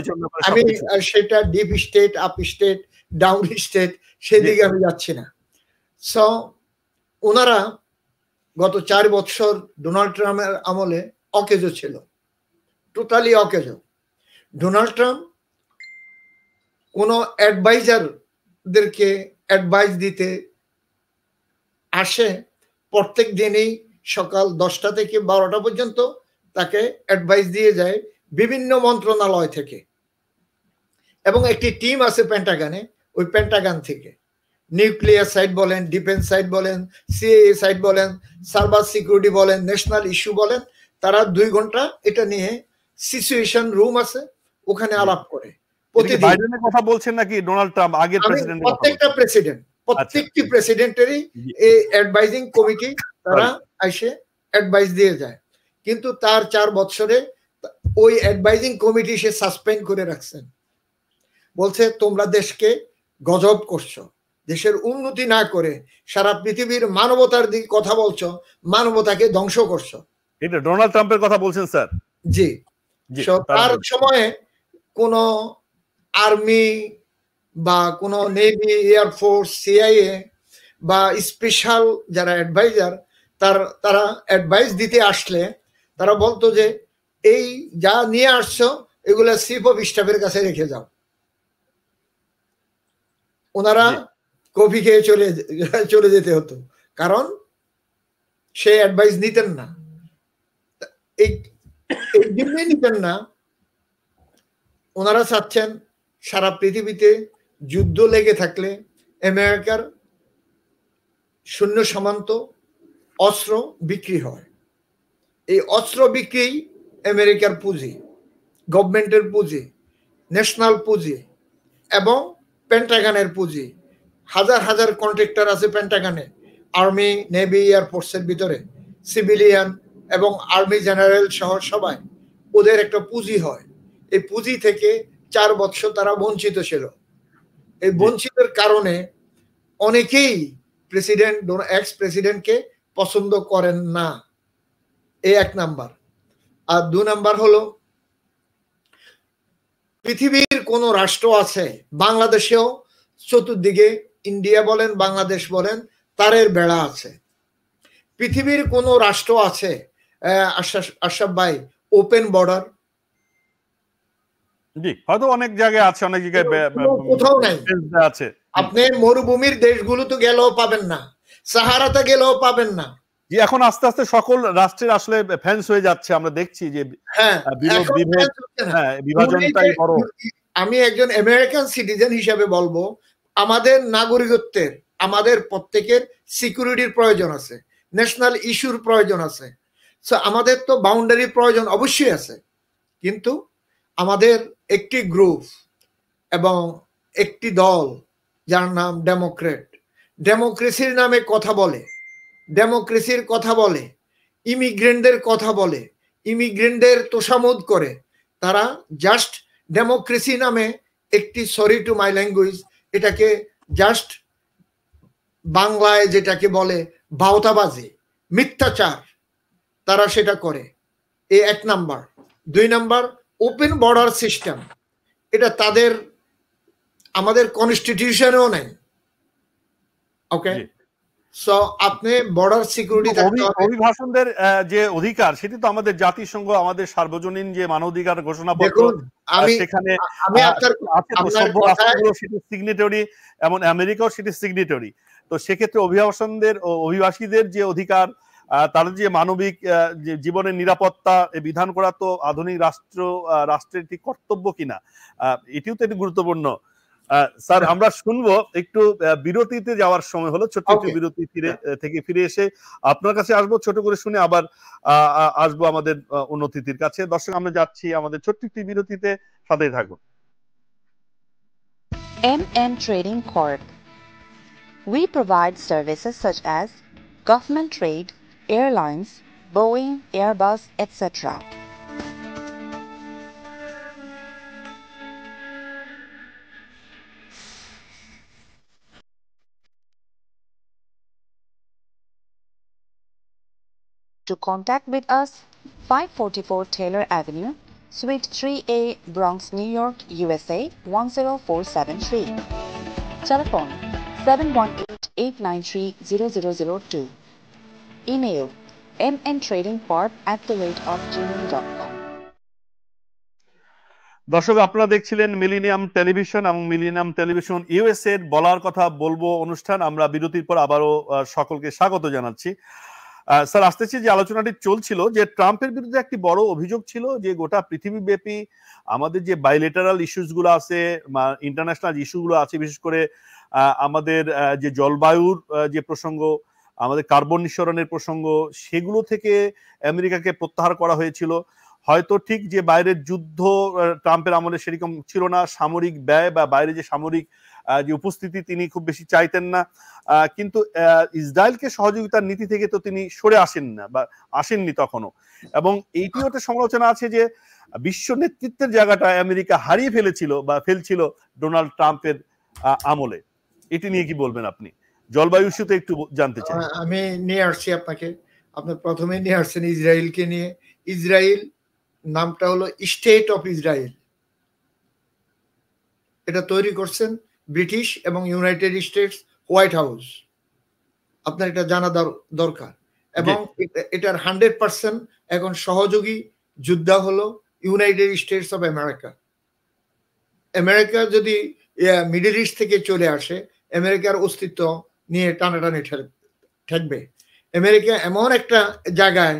আমি সেটা deep state, up state, down state সেদিকে আমি যাচ্ছি না। সো ওনারা গত 4 বছর ডোনাল্ড ট্রাম্পের আমলে অকেজো ছিল, টোটালি অকেজো। ডোনাল্ড ট্রাম্প কোনো অ্যাডভাইজারদেরকে অ্যাডভাইস দিতে আসে, প্রত্যেক দিনই সকাল 10টা থেকে 12টা পর্যন্ত তাকে অ্যাডভাইস দিয়ে যায় বিভিন্ন মন্ত্রণালয় থেকে, এবং একটি টিম আছে পেন্টাগনে, ওই পেন্টাগন থেকে নিউক্লিয়ার সাইট বলেন, ডিফেন্স সাইট বলেন, সিএএ সাইট বলেন, সাইবার সিকিউরিটি বলেন, ন্যাশনাল ইস্যু বলেন, তারা 2 ঘন্টা এটা নিয়ে সিচুয়েশন রুম আছে, ওখানে আলাপ করে। বাইডেনের কথা বলছেন নাকি ডোনাল্ড ট্রাম্প আগের প্রেসিডেন্ট? প্রত্যেকটা প্রেসিডেন্ট, প্রত্যেকটি প্রেসিডেন্টেরই এই অ্যাডভাইজিং কমিটি তারা এসে অ্যাডভাইস দিয়ে যায়। কিন্তু তার 4 বছরে ওই অ্যাডভাইজিং কমিটি সে সাসপেন্ড করে রাখছেন। বলছে তোমরা দেশকে গজব করছো, দেশের উন্নতি না করে সারা পৃথিবীর মানবতার দিকে কথা বলছো, মানবতাকে ধ্বংস করছো। এটা ডোনাল্ড ট্রাম্পের কথা বলছেন স্যার? জি। তার সময়ে কোন আর্মি বা কোন নেভি, এয়ারফোর্স, সিআইএ বা স্পেশাল যারা অ্যাডভাইজার, তারা অ্যাডভাইস দিতে আসলে তারা বলতো যে এই যা নিয়ে আসছো এগুলা চিফ অফ স্টাফের কাছে রেখে যাও। ওনারা কফি খেয়ে চলে যেতে হতো, কারণ সে অ্যাডভাইস নিতেন না। এই জন্যই নিতেন না, ওনারা চাচ্ছেন সারা পৃথিবীতে যুদ্ধ লেগে থাকলে আমেরিকার শূন্য সীমান্ত অস্ত্র বিক্রি হয়। এই অস্ত্র বিক্রি আমেরিকার পুঁজি, গভর্নমেন্টের পুঁজি, ন্যাশনাল পুঁজি এবং পেন্টাগনের পুঁজি। হাজার হাজার কন্ট্রাক্টর আছে পেন্টাগনে, আর্মি, নেভি, এয়ারফোর্সের ভিতরে, সিভিলিয়ান এবং আর্মি জেনারেল সহ সবাই, ওদের একটা পুঁজি হয়। এই পুঁজি থেকে 4 বছর তারা বঞ্চিত ছিল। এই বঞ্চিতের কারণে অনেকেই এক্স প্রেসিডেন্টকে পছন্দ করেন না। এই 1 নাম্বার। আর 2 নাম্বার হলো, পৃথিবীর কোন রাষ্ট্র আছে, বাংলাদেশেও চতুর্দিকে ইন্ডিয়া বলেন, বাংলাদেশ বলেন, তারের বেড়া আছে। পৃথিবীর কোন রাষ্ট্র আছে আশরাফ ভাই ওপেন বর্ডার? জি, হয়তো অনেক জায়গায় আছে, অনেক জায়গায় কোথাও নাই আছে। আপনি মরুভূমির দেশগুলো তো গেলেও পাবেন না, সাহারাতে গেলেও পাবেন না। জি, এখন আস্তে আস্তে সকল রাষ্ট্রের আসলে ফ্যান্স হয়ে যাচ্ছে, আমরা দেখছি যে বিভাজনটাই বড়। আমি একজন আমেরিকান সিটিজেন হিসেবে বলবো, আমাদের নাগরিকত্বের, আমাদের প্রত্যেকের সিকিউরিটির প্রয়োজন আছে, ন্যাশনাল ইস্যুর প্রয়োজন আছে। সো আমাদের তো বাউন্ডারির প্রয়োজন অবশ্যই আছে, কিন্তু আমাদের একটি গ্রুপ এবং একটি দল যার নাম ডেমোক্রেট, ডেমোক্রেসির নামে কথা বলে, ডেমোক্রেসির কথা বলে, ইমিগ্রেন্টদের কথা বলে, ইমিগ্রেন্টদের তোষামোদ করে। তারা জাস্ট ডেমোক্রেসি নামে একটি, সরি টু মাই ল্যাঙ্গুয়েজ, এটাকে জাস্ট বাংলায় যেটাকে বলে ভাওতাবাজি, মিথ্যাচার, তারা সেটা করে। এই 1 number. 2 number, open border system, এটা তাদের আমাদের কনস্টিটিউশনেও নাই। ওকে, সো আপনি বর্ডার সিকিউরিটি থাকতে হবে। অভিবাসনদের যে অধিকার, সেটি তো আমাদের জাতিসংঘ, আমাদের সার্বজনীন যে মানবাধিকার ঘোষণাপত্র, দেখুন, সেখানে আপনার সভ্য রাষ্ট্রগুলো সেটি সিগনেটরি, এবং আমেরিকাও সেটি সিগনেটরি। তো সেক্ষেত্রে অভিবাসনদের ও অভিবাসীদের যে অধিকার, তাদের যে মানবিক জীবনের নিরাপত্তা বিধান করা তো আধুনিক রাষ্ট্রের একটি কর্তব্য কিনা, এটিও তো একটি গুরুত্বপূর্ণ। স্যার, আমরা শুনবো একটু বিরতিতে যাওয়ার সময় হলো, ছোট্ট একটু বিরতি থেকে ফিরে এসে আপনার কাছে আসবো, ছোট করে শুনে আবার আসবো আমাদের অন্য অতিথির কাছে। দর্শক, আমরা যাচ্ছি আমাদের ছোট্ট একটি বিরতিতে, সাথেই থাকুন। MM Trading Corp. We provide services such as government trade, airlines, Boeing, Airbus, etc. To contact with us, 544 Taylor Avenue, Suite 3A, Bronx, New York, USA 10473. Telephone 718-893-0002. Email mntradingcorp@gmail.com. দর্শক, আপনারা দেখছিলেন মিলেনিয়াম টেলিভিশন এবং millennium television USA এর বলার কথা বলবো অনুষ্ঠান। আমরা বিরতির পর আবারও সকলকে স্বাগত জানাচ্ছি। স্যার, আসতেছি যে আলোচনাটি চলছিল, যে ট্রাম্পের বিরুদ্ধে একটি বড় অভিযোগ ছিল যে গোটা পৃথিবীব্যাপী আমাদের যে বাইলেটারাল ইস্যুস গুলো আছে, ইন্টারন্যাশনাল ইস্যুগুলো আছে, বিশেষ করে আমাদের যে জলবায়ুর যে প্রসঙ্গ, আমাদের কার্বন নিঃসরণের প্রসঙ্গ, সেগুলো থেকে আমেরিকাকে প্রত্যাহার করা হয়েছিল। হয়তো ঠিক যে বাইরের যুদ্ধ ট্রাম্পের আমলে সেরকম ছিল না, সামরিক ব্যয় বা বাইরে যে সামরিক যে উপস্থিতি তিনি খুব বেশি চাইতেন না, কিন্তু ইসরায়েলকে সহযোগিতার নীতি থেকে তো তিনি সরে আসেন না বা আসেননি তখনও। এবং এইটিও একটা সমালোচনা আছে যে বিশ্ব নেতৃত্বের জায়গাটা আমেরিকা হারিয়ে ফেলেছিল বা ফেলছিল ডোনাল্ড ট্রাম্পের আমলে। এটি নিয়ে কি বলবেন আপনি? জলবায়ু ইস্যুতে একটু জানতে চাই। আমি নিয়ে আসছি আপনাকে। আপনি প্রথমে নিয়ে আসছেন ইসরায়েলকে নিয়ে। ইসরায়েল নামটা হলো স্টেট অফ ইসরায়েল। এটা তৈরি করছেন ব্রিটিশ এবং ইউনাইটেড স্টেটস হোয়াইট হাউস। আপনার এটা জানা দরকার। এবং এটার 100% এখন সহযোগী যোদ্ধা হলো United states of America. America যদি মিডল ইস্ট থেকে চলে আসে, আমেরিকার অস্তিত্ব নিয়ে টানাটানি ঠেকবে। আমেরিকা এমন একটা জায়গায়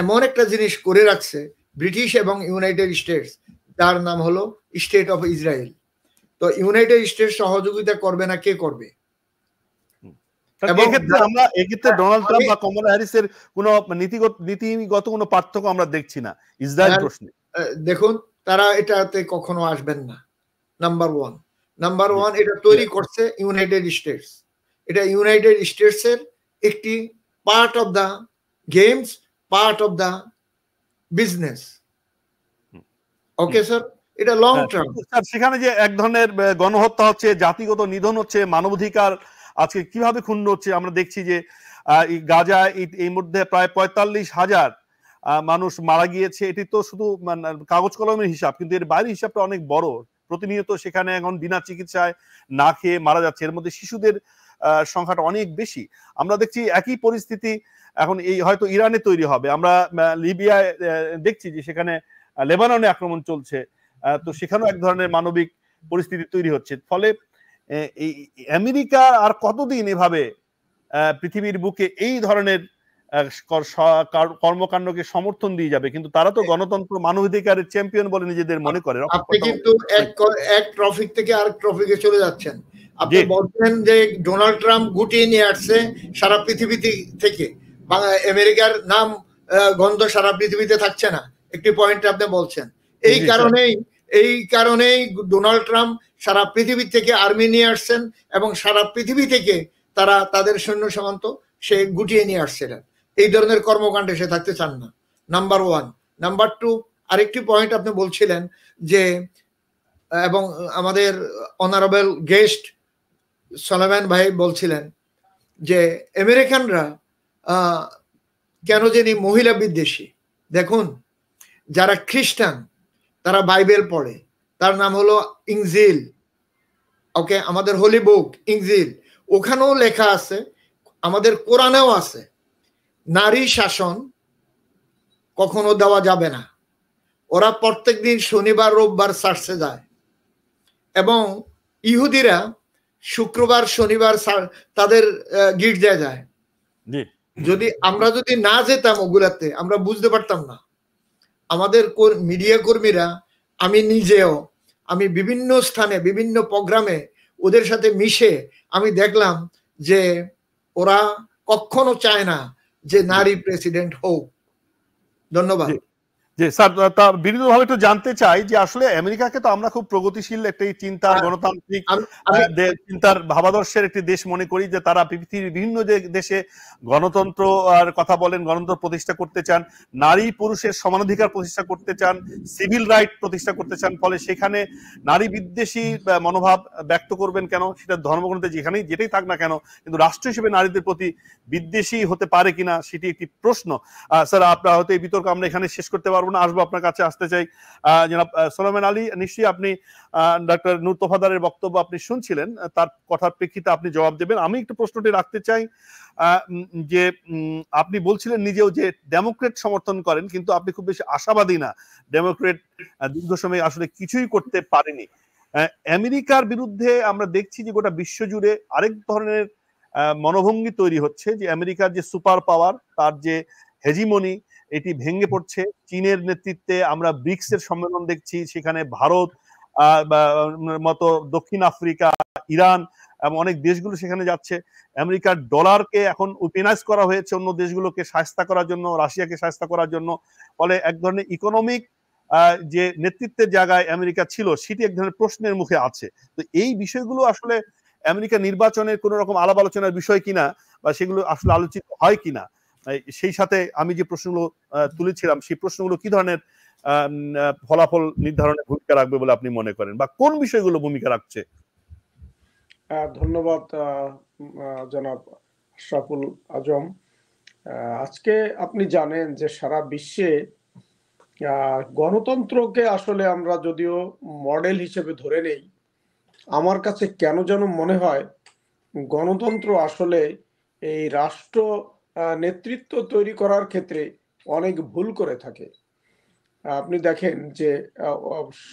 এমন একটা জিনিস করে রাখছে, ব্রিটিশ এবং ইউনাইটেড স্টেটস, যার নাম হলো স্টেট অফ ইসরায়েল। তো ইউনাইটেড স্টেটস সহযোগিতা করবে না, কে করবে? আমরা এক্ষেত্রে ডোনাল্ড ট্রাম্প বা কমলা হ্যারিসের কোনো নীতিগত কোনো পার্থক্য আমরা দেখছি না ইসরায়েল প্রশ্নে। দেখুন, তারা এটাতে কখনো আসবেন না। নাম্বার ওয়ান, এটা তৈরি করছে ইউনাইটেড স্টেটস। এটা ইউনাইটেড স্টেটস এর একটি part of the games, part of the business. Okay sir, এটা লং টার্ম। সেখানে যে এক ধরনের গণহত্যা হচ্ছে, জাতিগত নিধন হচ্ছে, মানবাধিকার আজকে কিভাবে ক্ষুণ্ণ হচ্ছে আমরা দেখছি যে গাজায় এই মধ্যে প্রায় 45,000 মানুষ মারা গিয়েছে। এটি তো শুধু কাগজ কলমের হিসাব, কিন্তু এর বাইরের হিসাবটা অনেক বড়। প্রতিনিয়ত সেখানে এখন বিনা চিকিৎসায় না খেয়ে মারা যাচ্ছে। এর মধ্যে শিশুদের সংখ্যাটা অনেক বেশি। আমরা দেখছি একই পরিস্থিতি এখন এই হয়তো ইরানে তৈরি হবে। আমরা লিবিয়ায় দেখছি যে সেখানে লেবাননে আক্রমণ চলছে। তো সেখানেও এক ধরনের মানবিক পরিস্থিতি তৈরি হচ্ছে। ফলে এই আমেরিকা আর কতদিন এভাবে পৃথিবীর বুকে এই ধরনের কর্মকাণ্ডকে সমর্থন দিয়ে যাবে? কিন্তু তারা তো গণতন্ত্র, মানবাধিকারের চ্যাম্পিয়ন বলে নিজেদের মনে করে। আপনি কিন্তু এক ট্রফিক থেকে আরেক ট্রফিকে চলে যাচ্ছেন। আপনি বলছেন যে ডোনাল্ড ট্রাম্প গুটিয়ে নিয়ে আসছে সারা পৃথিবী থেকে, আমেরিকার নাম গন্ধ সারা পৃথিবীতে থাকছে না। একটি পয়েন্ট আপনি বলছেন। এই কারণেই ডোনাল্ড ট্রাম্প সারা পৃথিবী থেকে আর্মি নিয়ে আসছেন এবং সারা পৃথিবী থেকে তারা তাদের সৈন্য সামন্ত সে গুটিয়ে নিয়ে আসছিলেন। এই ধরনের কর্মকাণ্ডে সে থাকতে চান না। Number one. নাম্বার টু, আরেকটি পয়েন্ট আপনি বলছিলেন যে এবং আমাদের অনারেবল গেস্ট সলেমান ভাই বলছিলেন যে আমেরিকানরা কেন জানি মহিলা বিদ্বেষী। দেখুন, যারা খ্রিস্টান তারা বাইবেল পড়ে, তার নাম হলো ইনজিল, ওকে, আমাদের হোলি বুক ইনজিল, ওখানেও লেখা আছে, আমাদের কোরআনেও আছে, নারী শাসন কখনো দেওয়া যাবে না। ওরা প্রত্যেকদিন শনিবার রোববার চার্চে যায়, এবং ইহুদিরা শুক্রবার শনিবার তাদের গির্জায় যায়। যদি আমরা না যেতাম ওগুলাতে, আমরা বুঝতে পারতাম না। আমাদের মিডিয়া কর্মীরা, আমি নিজেও, আমি বিভিন্ন স্থানে বিভিন্ন প্রোগ্রামে ওদের সাথে মিশে আমি দেখলাম যে ওরা কখনো চায় না যে নারী প্রেসিডেন্ট হোক। ধন্যবাদ। জি স্যার, তার বিনীতভাবে একটু জানতে চাই যে আসলে আমেরিকাকে তো আমরা খুব প্রগতিশীল একটি চিন্তার, গণতান্ত্রিক চিন্তার ভাবাদর্শের একটি দেশ মনে করি, যে তারা পৃথিবীর বিভিন্ন দেশে গণতন্ত্র কথা বলেন, গণতন্ত্র প্রতিষ্ঠা করতে চান, নারী পুরুষের সমানাধিকার প্রতিষ্ঠা করতে চান, সিভিল রাইট প্রতিষ্ঠা করতে চান। ফলে সেখানে নারী বিদ্বেষী মনোভাব ব্যক্ত করবেন কেন? সেটা ধর্মগ্রন্থে যেটাই থাক না কেন, কিন্তু রাষ্ট্র হিসেবে নারীদের প্রতি বিদ্বেষী হতে পারে কিনা সেটি একটি প্রশ্ন। স্যার, আপনার হয়তো এই বিতর্ক আমরা এখানে শেষ করতে পারবো না, আসবো আপনার কাছে, আসতে চাই জনাব সোলায়মান আলী। নিশ্চয়ই আপনি ডক্টর নূর তোফাদারের বক্তব্য আপনি শুনছিলেন, তার কথার প্রেক্ষিতে আপনি জবাব দেবেন। আমি একটু প্রশ্নটি রাখতে চাই যে আপনি বলছিলেন নিজেও যে ডেমোক্রেট সমর্থন করেন, কিন্তু আপনি খুব বেশি আশাবাদী না। ডেমোক্রেট দীর্ঘ সময় আসলে কিছুই করতে পারেনি। আমেরিকার বিরুদ্ধে আমরা দেখছি যে গোটা বিশ্বজুড়ে আরেক ধরনের মনোভঙ্গি তৈরি হচ্ছে, যে আমেরিকার যে সুপার পাওয়ার, তার যে হেজিমনি, এটি ভেঙে পড়ছে। চীনের নেতৃত্বে আমরা ব্রিক্স এর সম্মেলন দেখছি, সেখানে ভারত মতো, দক্ষিণ আফ্রিকা, ইরান এবং অনেক দেশগুলো সেখানে যাচ্ছে। আমেরিকার ডলারকে এখন উইপেনাইজ করা হয়েছে অন্য দেশগুলোকে সাহায্য করার জন্য, রাশিয়াকে সাহায্য করার জন্য। ফলে এক ধরনের ইকোনমিক যে নেতৃত্বের জায়গায় আমেরিকা ছিল, সেটি এক ধরনের প্রশ্নের মুখে আছে। তো এই বিষয়গুলো আসলে আমেরিকা নির্বাচনের কোন রকম আলাপ আলোচনার বিষয় কিনা, বা সেগুলো আসলে আলোচিত হয় কিনা, সেই সাথে আমি যে প্রশ্নগুলো তুলেছিলাম, সেই প্রশ্নগুলো কি ধরনের ফলাফল নির্ধারণে ভূমিকা রাখবে বলে আপনি মনে করেন, বা কোন বিষয়গুলো ভূমিকা রাখছে? ধন্যবাদ জনাব আশরাফুল আজম। আজকে আপনি জানেন যে সারা বিশ্বে গণতন্ত্রকে আসলে আমরা যদিও মডেল হিসেবে ধরে নেই, আমার কাছে কেন যেন মনে হয় গণতন্ত্র আসলে এই রাষ্ট্র নেতৃত্ব তৈরি করার ক্ষেত্রে অনেক ভুল করে থাকে। আপনি দেখেন যে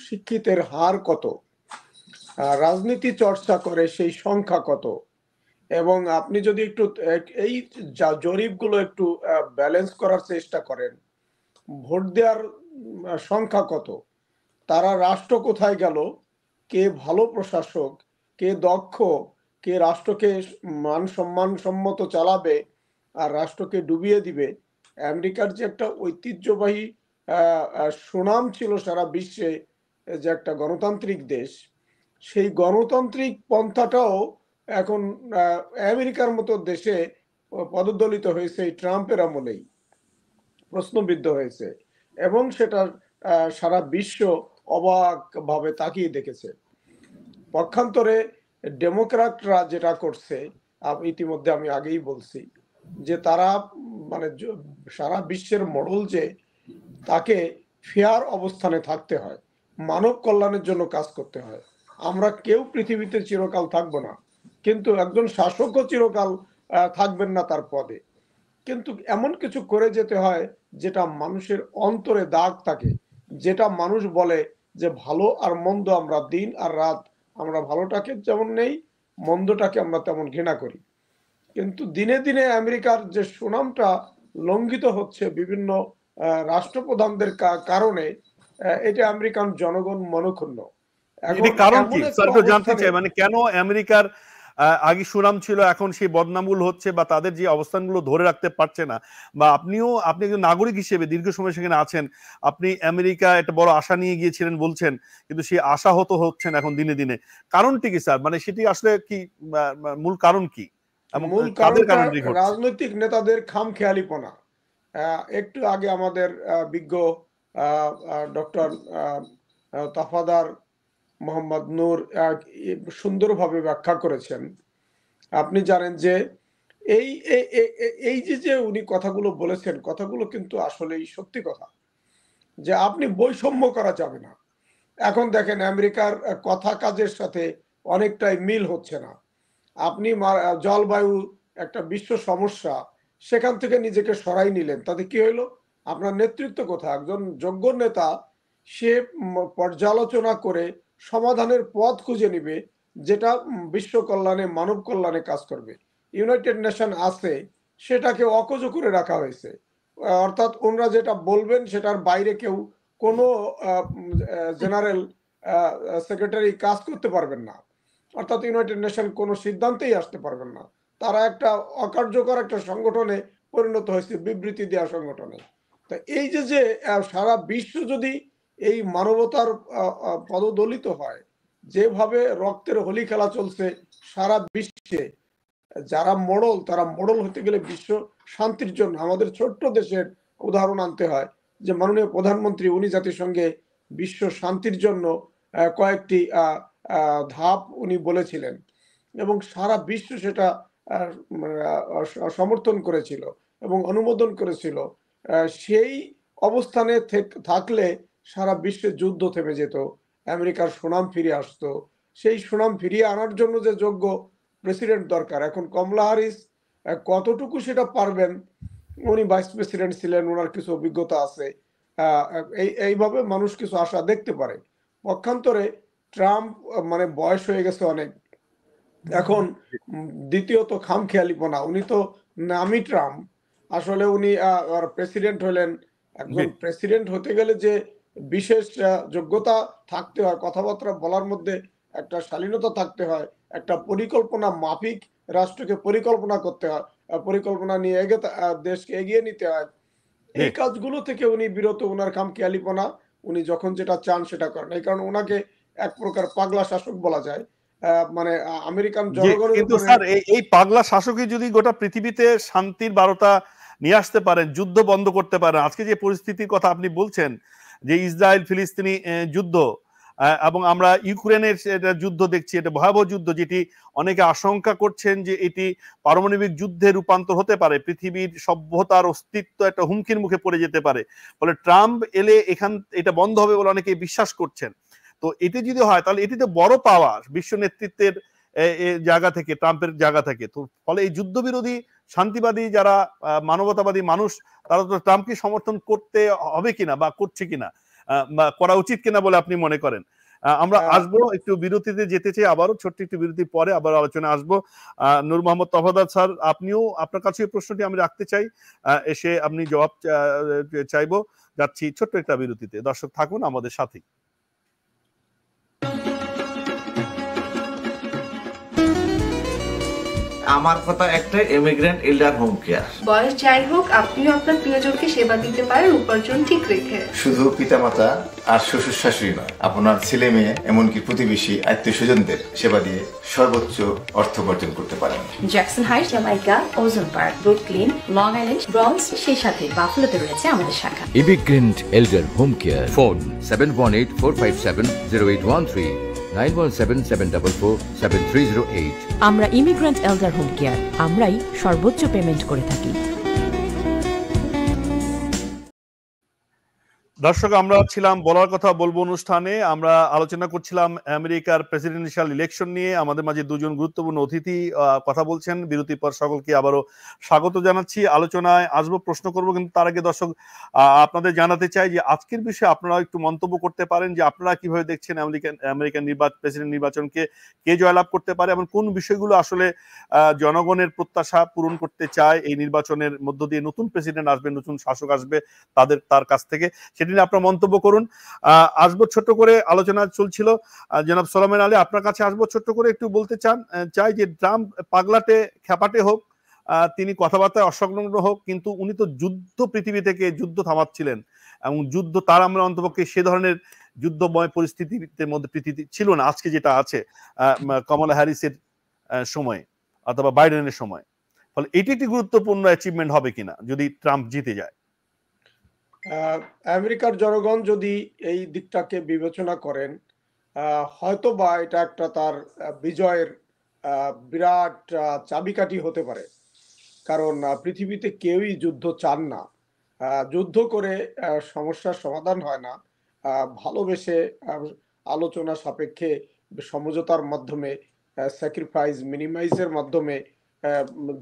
শিক্ষিতের হার কত, রাজনীতি চর্চা করে সেই সংখ্যা কত, এবং আপনি যদি একটু এই জরিপগুলো একটু ব্যালেন্স করার চেষ্টা করেন, ভোট দেওয়ার সংখ্যা কত, তারা রাষ্ট্র কোথায় গেল, কে ভালো প্রশাসক, কে দক্ষ, কে রাষ্ট্রকে মান সম্মান সম্মত চালাবে আর রাষ্ট্রকে ডুবিয়ে দিবে। আমেরিকার যে একটা ঐতিহ্যবাহী সুনাম ছিল সারা বিশ্বে, যে একটা গণতান্ত্রিক দেশ, সেই গণতান্ত্রিক পন্থাটাও এখন আমেরিকার মতো দেশে পদদলিত হয়েছে এই ট্রাম্পের আমলেই, প্রশ্নবিদ্ধ হয়েছে, এবং সেটা সারা বিশ্ব অবাক ভাবে তাকিয়ে দেখেছে। পক্ষান্তরে ডেমোক্র্যাটরা যেটা করছে, ইতিমধ্যে আমি আগেই বলছি যে তারা মানে সারা বিশ্বের মডেল, যে তাকে ফেয়ার অবস্থানে থাকতে হয়, মানব কল্যাণের জন্য কাজ করতে হয়। আমরা কেউ পৃথিবীতে চিরকাল থাকবো না, কিন্তু একজন শাসকও চিরকাল থাকবেন না তার পদে, কিন্তু এমন কিছু করে যেতে হয় যেটা মানুষের অন্তরে দাগ থাকে, যেটা মানুষ বলে যে ভালো আর মন্দ আমরা দিন আর রাত, আমরা ভালোটাকে যেমন নেই, মন্দটাকে আমরা তেমন ঘৃণা করি। কিন্তু দিনে দিনে আমেরিকার যে সুনামটা লঙ্ঘিত হচ্ছে বিভিন্ন রাষ্ট্রপ্রধানদের কারণে, এটা আমেরিকান জনগণ মনক্ষুণ্ণ। কারণ কি স্যার, জানতে চাই, মানে কেন আমেরিকার আগে সুনাম ছিল, এখন সেই বদনামগুলো হচ্ছে, বা তাদের যে অবস্থানগুলো ধরে রাখতে পারছে না? বা আপনি একজন নাগরিক হিসেবে দীর্ঘ সময় সেখানে আছেন, আপনি আমেরিকা একটা বড় আশা নিয়ে গিয়েছিলেন বলছেন, কিন্তু সেই আশা হচ্ছেন এখন দিনে দিনে। কারণটি কি স্যার? মানে সেটি আসলে কি, মূল কারণ কি? মূল কারণটা রাজনৈতিক নেতাদের খামখেয়ালিপনা। একটু আগে আমাদের বিজ্ঞ ডক্টর তাফাদার মোহাম্মদ নূর সুন্দরভাবে ব্যাখ্যা করেছেন। আপনি জানেন যে এই এই যে উনি কথাগুলো বলেছেন, কথাগুলো কিন্তু আসলেই সত্যি কথা, যে আপনি বৈষম্য করা যাবে না। এখন দেখেন আমেরিকার কথা কাজের সাথে অনেকটাই মিল হচ্ছে না। আপনি জলবায়ু একটা বিশ্ব সমস্যা, সেখান থেকে নিজেকে সরাই নিলেন, তাতে কি হইলো? আপনার নেতৃত্ব কোথায়? একজন যোগ্য নেতা সে পর্যালোচনা করে সমাধানের পথ খুঁজে নিবে, যেটা বিশ্ব কল্যাণে, মানব কল্যাণে কাজ করবে। ইউনাইটেড নেশন আছে, সেটাকে অকজ করে রাখা হয়েছে। অর্থাৎ ওনারা যেটা বলবেন সেটার বাইরে কেউ কোনো জেনারেল সেক্রেটারি কাজ করতে পারবেন না। অর্থাৎ ইউনাইটেড নেশন কোনো সিদ্ধান্তেই আসতে পারবেন না। তারা একটা অকার্যকর একটা সংগঠনে পরিণত হয়েছে, বিবৃতি দেওয়া সংগঠনে। তা এই যে সারা বিশ্ব যদি এই মানবতার পদদলিত হয়, যেভাবে রক্তের হোলি খেলা চলছে সারা বিশ্বে, যারা মোড়ল, তারা মোড়ল হতে গেলে বিশ্ব শান্তির জন্য আমাদের ছোট্ট দেশের উদাহরণ আনতে হয়, যে মাননীয় প্রধানমন্ত্রী উনি জাতিসংঘে বিশ্ব শান্তির জন্য কয়েকটি ধাপ উনি বলেছিলেন এবং সারা বিশ্ব সেটা সমর্থন করেছিল এবং অনুমোদন করেছিল। সেই অবস্থানে থাকলে সারা বিশ্বে যুদ্ধ থেমে যেত, আমেরিকার সুনাম ফিরে আসতো। সেই সুনাম ফিরিয়ে আনার জন্য যে যোগ্য প্রেসিডেন্ট দরকার, এখন কমলা হ্যারিস কতটুকু সেটা পারবেন, উনি ভাইস প্রেসিডেন্ট ছিলেন, ওনার কিছু অভিজ্ঞতা আছে, এইভাবে মানুষ কিছু আশা দেখতে পারে। পক্ষান্তরে ট্রাম্প মানে বয়স হয়ে গেছে অনেক, এখন দ্বিতীয়ত খামখেয়ালিপনা, উনি তো নামই ট্রাম্প, আসলে উনি প্রেসিডেন্ট হলেন। একজন প্রেসিডেন্ট হতে গেলে যে বিশেষ যোগ্যতা থাকতে হয়, কথাবার্তা বলার মধ্যে একটা শালীনতা থাকতে হয়, একটা পরিকল্পনা মাফিক রাষ্ট্রকে পরিকল্পনা করতে হয়, পরিকল্পনা নিয়ে দেশকে এগিয়ে নিতে হয়। এই কাজগুলো থেকে উনি বিরত, ওনার খামখেয়ালিপনা, উনি যখন যেটা চান সেটা করেন। এই কারণে ওনাকে এক প্রকার পাগলা শাসক বলা যায়। মানে আমেরিকান জনগণের কিন্তু উপরে। স্যার এই পাগলা শাসকই যদি গোটা পৃথিবীতে শান্তির বার্তা নিয়ে আসতে পারেন, যুদ্ধ বন্ধ করতে পারেন, আজকে যে পরিস্থিতির কথা আপনি বলছেন, যে ইসরায়েল ফিলিস্তিনি যুদ্ধ, এবং আমরা ইউক্রেনের যুদ্ধ দেখছি, এটা ভয়াবহ যুদ্ধ, যেটি অনেকে আশঙ্কা করছেন যে এটি পারমাণবিক যুদ্ধে রূপান্তর হতে পারে, পৃথিবীর সভ্যতার অস্তিত্ব একটা হুমকির মুখে পড়ে যেতে পারে। ফলে ট্রাম্প এলে এটা বন্ধ হবে বলে অনেকে বিশ্বাস করছেন। তো এটি যদি হয় তাহলে এটিতে বড় পাওয়া বিশ্ব নেতৃত্বের জায়গা থেকে, ট্রাম্পের জায়গা থেকে। তো ফলে এই যুদ্ধবিরোধী শান্তিবাদী যারা মানবতাবাদী মানুষ, তারা তো ট্রাম্পকে সমর্থন করতে হবে কিনা বা করছে কিনা, বা করা উচিত কিনা বলে আপনি মনে করেন? আমরা আসবো, একটু বিরতিতে যেতে চাই, আবারও ছোট্ট একটু বিরতির পরে আবার আলোচনা আসবো। নূর মোহাম্মদ তফাদার স্যার, আপনিও, আপনার কাছে এই প্রশ্নটি আমি রাখতে চাই, এসে আপনি জবাব চাইবো। যাচ্ছি ছোট্ট একটা বিরতিতে, দর্শক থাকুন আমাদের সাথে। আমার কথা একটাই, ইমিগ্রেন্ট এল্ডার হোম কেয়ার। বয়স যাই হোক, আপনিও আপনার প্রিয়জনকে সেবা দিতে পারেন উপার্জন ঠিক রেখে। শুধু পিতামাতা আর শ্বশুর শাশুড়ি নয়, আপনার ছেলে মেয়ে, এমনকি প্রতিবেশী আত্মীয় স্বজনদের সেবা দিয়ে সর্বোচ্চ অর্থ উপার্জন করতে পারেন। জ্যাকসন হাইটস, জামাইকা, ওজন park, Brooklyn, long island, bronze, সেই সাথে বাফলোতে রয়েছে আমাদের শাখা। Immigrant এল্ডার home care, phone 7184570813, 9177447308। আমরা ইমিগ্রেন্ট এল্ডার হোম কেয়ার, আমরাই সর্বোচ্চ পেমেন্ট করে থাকি। দর্শক, আমরা ছিলাম বলার কথা বলবো অনুষ্ঠানে। আমরা আলোচনা করছিলাম আমেরিকার প্রেসিডেন্সিয়াল ইলেকশন নিয়ে। আমাদের মাঝে দুজন গুরুত্বপূর্ণ অতিথি কথা বলছেন। বিরতির পর সকলকে আবারও স্বাগত জানাচ্ছি। আলোচনায় আসবো, প্রশ্ন করব, কিন্তু তার আগে দর্শক আপনাদের জানাতে চাই যে আজকের বিষয়ে আপনারা একটু মন্তব্য করতে পারেন, যে আপনারা কিভাবে দেখছেন আমেরিকান প্রেসিডেন্ট নির্বাচনকে, কে জয়লাভ করতে পারে এবং কোন বিষয়গুলো আসলে জনগণের প্রত্যাশা পূরণ করতে চায়। এই নির্বাচনের মধ্য দিয়ে নতুন প্রেসিডেন্ট আসবে, নতুন শাসক আসবে তার কাছ থেকে, সেটি নিয়ে আপনার মন্তব্য করুন। আসবো ছোট্ট করে, আলোচনা চলছিল, জনাব সোলায়মান আলী, আপনার কাছে আসবো, ছোট্ট করে একটু বলতে চাই যে ট্রাম্প পাগলাটে খ্যাপাটে হোক, তিনি কথাবার্তায় অসংলগ্ন হোক, কিন্তু উনি তো যুদ্ধ পৃথিবী থেকে যুদ্ধ থামাচ্ছিলেন, এবং যুদ্ধ তার আমরা অন্তপক্ষে সে ধরনের যুদ্ধময় পরিস্থিতির মধ্যে পৃথিবী ছিল না আজকে যেটা আছে কমলা হ্যারিসের সময় অথবা বাইডেনের সময়। ফলে এটি একটি গুরুত্বপূর্ণ অ্যাচিভমেন্ট হবে কিনা যদি ট্রাম্প জিতে যায়। আমেরিকার জনগণ যদি এই দিকটাকে বিবেচনা করেন, হয়তো বা এটা একটা তার বিজয়ের বিরাট চাবিকাঠি হতে পারে। কারণ পৃথিবীতে কেউই যুদ্ধ চান না। যুদ্ধ করে সমস্যার সমাধান হয় না। ভালোবেসে আলোচনা সাপেক্ষে সমঝোতার মাধ্যমে স্যাক্রিফাইস মিনিমাইজের মাধ্যমে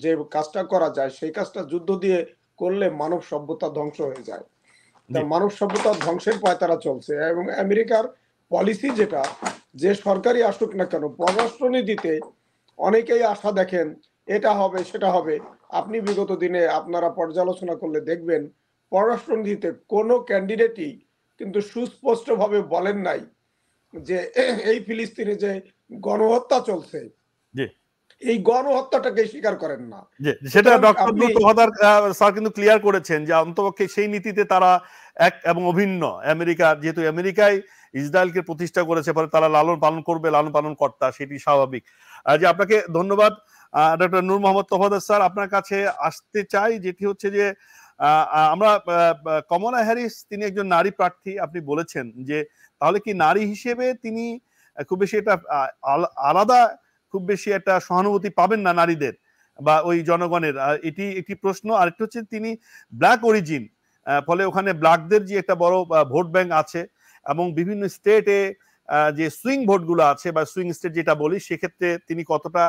যে কাজটা করা যায় সেই কাজটা যুদ্ধ দিয়ে করলে মানব সভ্যতা ধ্বংস হয়ে যায়। মানব সভ্যতার ধ্বংসের পায়তারা চলছে এবং আমেরিকার পলিসি যেটা, যে সরকারি আসুক না কেন, পররাষ্ট্রনীতিতে অনেকেই আশা দেখেন এটা হবে সেটা হবে। আপনি বিগত দিনে আপনারা পর্যালোচনা করলে দেখবেন পররাষ্ট্রনীতিতে কোনো ক্যান্ডিডেটই কিন্তু সুস্পষ্টভাবে বলেন নাই যে এই ফিলিস্তিনে যে গণহত্যা চলছে এই গণহত্যাটাকে স্বীকার করেন না। সেটা ডক্টর নূর তোফাদার স্যার কিন্তু ক্লিয়ার করেছেন যে অন্তপক্ষে সেই নীতিতে তারা এক এবং অভিন্ন। আমেরিকা যেহেতু আমেরিকায় ইসরায়েলকে প্রতিষ্ঠা করেছে, ফলে তারা লালন পালন করবে, লালন পালন কর্তা, সেটি স্বাভাবিক। যে আপনাকে ধন্যবাদ ডক্টর নূর মোহাম্মদ তোফাদার স্যার। আপনার কাছে আসতে চাই যেটি হচ্ছে যে আমরা কমলা হ্যারিস তিনি একজন নারী প্রার্থী, আপনি বলেছেন যে তাহলে কি নারী হিসেবে তিনি খুব বেশি এটা আলাদা খুব বেশি একটা সহানুভূতি পাবেন না নারীদের বা ওই জনগণের, এটি একটি প্রশ্ন। আর একটি হচ্ছে তিনি ব্ল্যাক অরিজিন, ফলে ওখানে ব্ল্যাকদের যে একটা বড় ভোট ব্যাংক আছে এবং বিভিন্ন স্টেটে যে সুইং ভোটগুলো আছে বা সুইং স্টেট যেটা বলি, সেক্ষেত্রে তিনি কতটা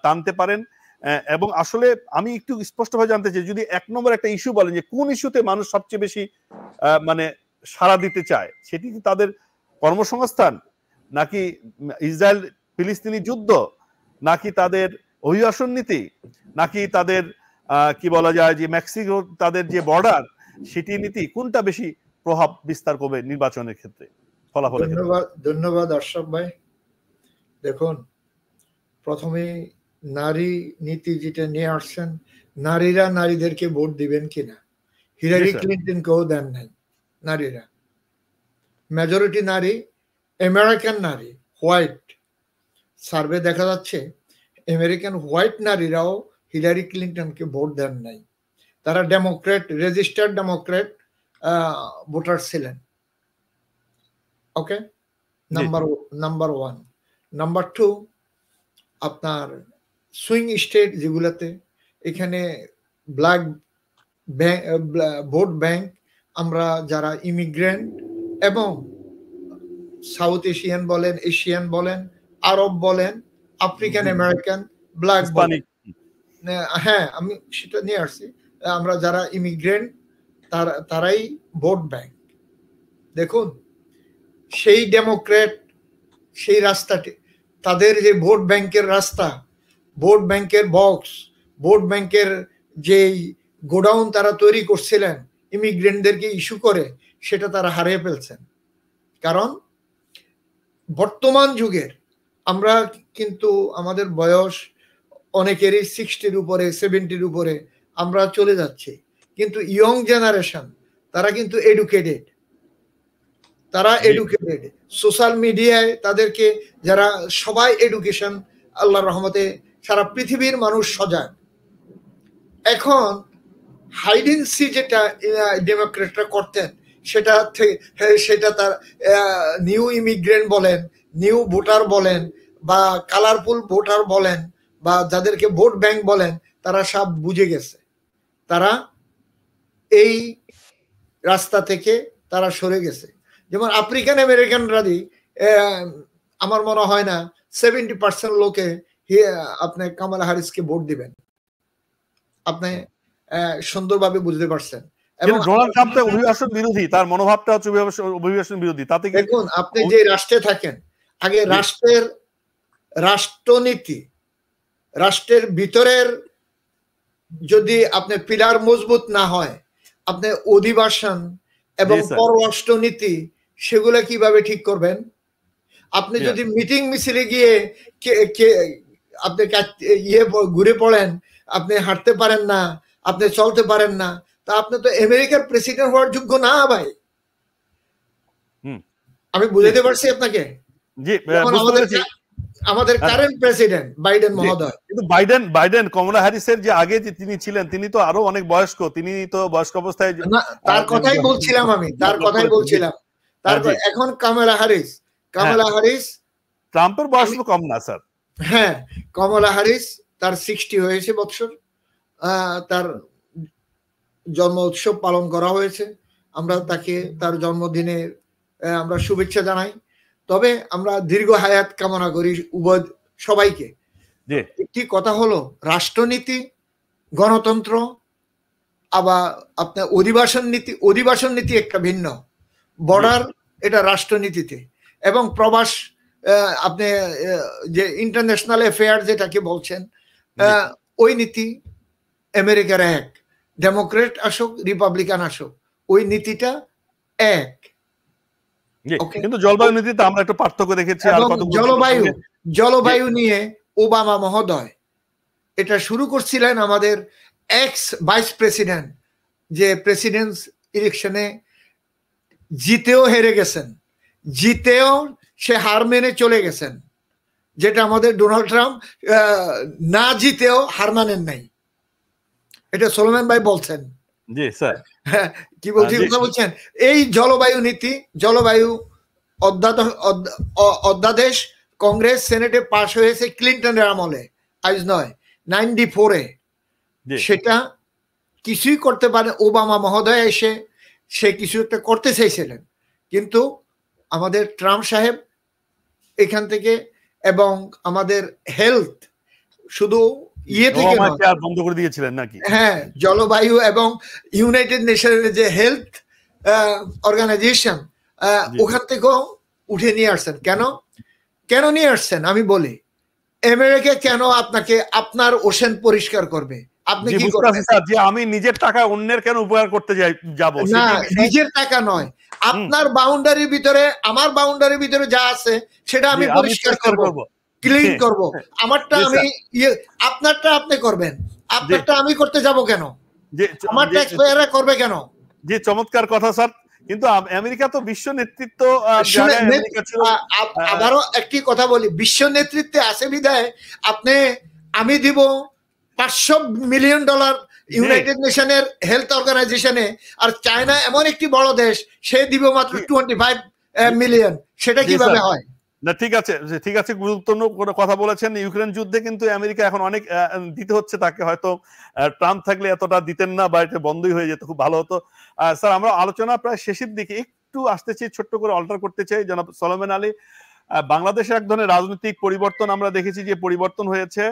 টানতে পারেন। এবং আসলে আমি একটু স্পষ্টভাবে জানতে চাই, যদি এক নম্বর একটা ইস্যু বলেন যে কোন ইস্যুতে মানুষ সবচেয়ে বেশি মানে সাড়া দিতে চায়, সেটি কি তাদের কর্মসংস্থান, নাকি ইসরায়েল ফিলিস্তিনি যুদ্ধ, নাকি তাদের অভিবাসন নীতি, নাকি তাদের কি বলা যায় যে মেক্সিকো তাদের যে বর্ডার সেটি নীতি, কোনটা বেশি প্রভাব বিস্তার করবে নির্বাচনের ক্ষেত্রে, ফলাফলের ক্ষেত্রে? ধন্যবাদ আশরাফ ভাই। দেখুন, প্রথমে নারী নীতি যেটা নিয়ে আসছেন, নারীরা নারীদেরকে ভোট দিবেন কিনা, হিলারি ক্লিন্টনকেও দেন নাই নারীরা। মেজরিটি নারী, আমেরিকান নারী, হোয়াইট, সার্ভে দেখা যাচ্ছে আমেরিকান হোয়াইট নারীরাও হিলারি ক্লিন্টনকে ভোট দেন নাই। তারা ডেমোক্রেট, রেজিস্টার্ড ডেমোক্রেট ভোটার ছিলেন। ওকে, নাম্বার ওয়ান। নাম্বার টু, আপনার সুইং স্টেট যেগুলোতে, এখানে ব্ল্যাক ভোট ব্যাংক, আমরা যারা ইমিগ্রেন্ট এবং সাউথ এশিয়ান বলেন, এশিয়ান বলেন, আরব বলেন, আফ্রিকান আমেরিকান, ব্ল্যাক বলেন, হ্যাঁ আমি সেটা নিয়ে আসছি, আমরা যারা ইমিগ্রেন্ট তারাই ভোট ব্যাংক। দেখুন, সেই ডেমোক্রেট সেই রাস্তাটি, তাদের যে ভোট ব্যাংকের রাস্তা, ভোট ব্যাংকের বক্স, ভোট ব্যাংকের যেই গোডাউন তারা তৈরি করছিলেন ইমিগ্রেন্টদেরকে ইস্যু করে, সেটা তারা হারিয়ে ফেলছেন। কারণ বর্তমান যুগের আমরা কিন্তু আমাদের বয়স অনেকেরই 60-র উপরে, 70-র উপরে আমরা চলে যাচ্ছি, কিন্তু ইয়ং জেনারেশন তারা কিন্তু এডুকেটেড, তারা এডুকেটেড। সোশ্যাল মিডিয়ায় তাদেরকে যারা সবাই এডুকেশন, আল্লাহর রহমতে সারা পৃথিবীর মানুষ সজাগ। এখন হাইড এন্ড সি যেটা ডেমোক্রেটরা করতেন, সেটা তার নিউ ইমিগ্রেন্ট বলেন, নিউ ভোটার বলেন, বা কালারফুল ভোটার বলেন, বা যাদেরকে ভোট ব্যাংক বলেন, তারা সব বুঝে গেছে। তারা এই রাস্তা থেকে তারা সরে গেছে। যেমন আফ্রিকান আমেরিকানরাই, আমার মনে হয় না 70% লোকে আপনি কামালা হ্যারিসকে ভোট দিবেন। আপনি সুন্দরভাবে বুঝতে পারছেন। এবং ডোনাল্ড ট্রাম্প তো অভিবাসন বিরোধী, তার মনোভাবটা হচ্ছে অভিবাসন বিরোধী। তাতে দেখুন, আপনি যে রাষ্ট্রে থাকেন, আগে রাষ্ট্রের রাষ্ট্রনীতি, রাষ্ট্রের ভিতরের যদি আপনার পিলার মজবুত না হয়, আপনি অধিবাসন এবং পররাষ্ট্রনীতি সেগুলো কিভাবে ঠিক করবেন? আপনি যদি মিটিং মিছিলে গিয়ে আপনি ঘুরে পড়েন, আপনি হাঁটতে পারেন না, আপনি চলতে পারেন না, তা আপনি তো আমেরিকার প্রেসিডেন্ট হওয়ার যোগ্য না ভাই। আমি বুঝাতে পারছি আপনাকে? আমাদের কারেন্ট প্রেসিডেন্ট বাইডেন মহোদয়, কিন্তু বাইডেন কমলা হ্যারিসের যে আগে যে তিনি ছিলেন, তিনি তো আরো অনেক বয়স্ক, তিনি তো বয়স্ক অবস্থায়, তার কথাই বলছিলাম আমি, তার কথাই বলছিলাম। তারপর এখন কামালা কমলা হ্যারিস, ট্রাম্পের বয়স তো কম না স্যার। হ্যাঁ, কমলা হ্যারিস তার 60 হয়েছে বছর, তার জন্ম উৎসব পালন করা হয়েছে। আমরা তাকে তার জন্মদিনে আমরা শুভেচ্ছা জানাই। তবে আমরা দীর্ঘ হায়াত কামনা করি উভয় সবাইকে। একটি কথা হলো রাষ্ট্রনীতি, গণতন্ত্র, আবার আপনার অধিবাসন নীতি একটা ভিন্ন, বর্ডার এটা রাষ্ট্রনীতিতে, এবং প্রবাস আপনি যে ইন্টারন্যাশনাল অ্যাফেয়ার যেটাকে বলছেন, ওই নীতি আমেরিকার এক, ডেমোক্রেট আসুক রিপাবলিকান আসুক ওই নীতিটা এক। কিন্তু জলবায়ু নীতিতে আমরা একটু পার্থক্য দেখেছি। জলবায়ু নিয়ে ওবামা মহোদয় এটা শুরু করছিলেন আমাদের এক্স ভাইস প্রেসিডেন্ট, যে প্রেসিডেন্ট ইলেকশনে জিতেও হেরে গেছেন, জিতেও সে হার মেনে চলে গেছেন, যেটা আমাদের ডোনাল্ড ট্রাম্প না জিতেও হার মানেন নাই। এটা সোলোমন ভাই বলছেন। জি স্যার, কি বলছেন? এই জলবায়ু নীতি, জলবায়ু অধ্যাদেশ কংগ্রেস সেনেটে পাশ হয়েছে ক্লিন্টনের আমলে, আজ নয় 94-এ। সেটা কিছুই করতে পারে ওবামা মহোদয় এসে সে কিছু একটা করতে চাইছিলেন, কিন্তু আমাদের ট্রাম্প সাহেব এখান থেকে, এবং আমাদের হেলথ শুধু ইয়ে থেকে বন্ধ করে দিয়েছিলেন নাকি? হ্যাঁ, জলবায়ু এবং ইউনাইটেড নেশনের যে হেলথ অর্গানাইজেশন ওখান থেকেও উঠে নিয়ে আসছেন। কেন নিয়ে আসছেন আমি বলি। আমেরিকা কেন আপনাকে আপনার ওশেন পরিষ্কার করবে? আপনি কি করবেন? যে আমি নিজের টাকায় অন্যের কেন উপকার করতে যাব? না, নিজের টাকা নয়, আপনার বাউন্ডারির ভিতরে, আমার বাউন্ডারির ভিতরে যা আছে সেটা আমি পরিষ্কার করব, ক্লিন করব। আমারটা আমি আপনারটা আপনি করবেন, আপনারটা আমি করতে যাব কেন? আমার ট্যাক্স পেয়াররা করবে কেন? যে চমৎকার কথা স্যার। কিন্তু আমেরিকা তো বিশ্ব নেতৃত্ব, আবারও একটি কথা বলি, বিশ্ব নেতৃত্বে আছে বিধায় আমি দিব $500 মিলিয়ন ইউনাইটেড নেশনের হেলথ অর্গানাইজেশনে, আর চায়না এমন একটি বড় দেশ, সে দিব মাত্র 25 মিলিয়ন। সেটা কিভাবে হয়? না, ঠিক আছে, গুরুত্বপূর্ণ কথা বলেছেন। ইউক্রেন যুদ্ধে কিন্তু আমেরিকা এখন অনেক দিতে হচ্ছে তাকে, হয়তো ট্রাম্প থাকলে এতটা দিতেন না, বা এটা বন্ধই হয়ে যেত, খুব ভালো হতো। স্যার, আমরা আলোচনা প্রায় শেষের দিকে একটু আসতে চাই, ছোট্ট করে অল্টার করতে চাই। জনাব সলোমন আলী, বাংলাদেশে এক ধরনের রাজনৈতিক পরিবর্তন আমরা দেখেছি, যে পরিবর্তন হয়েছে,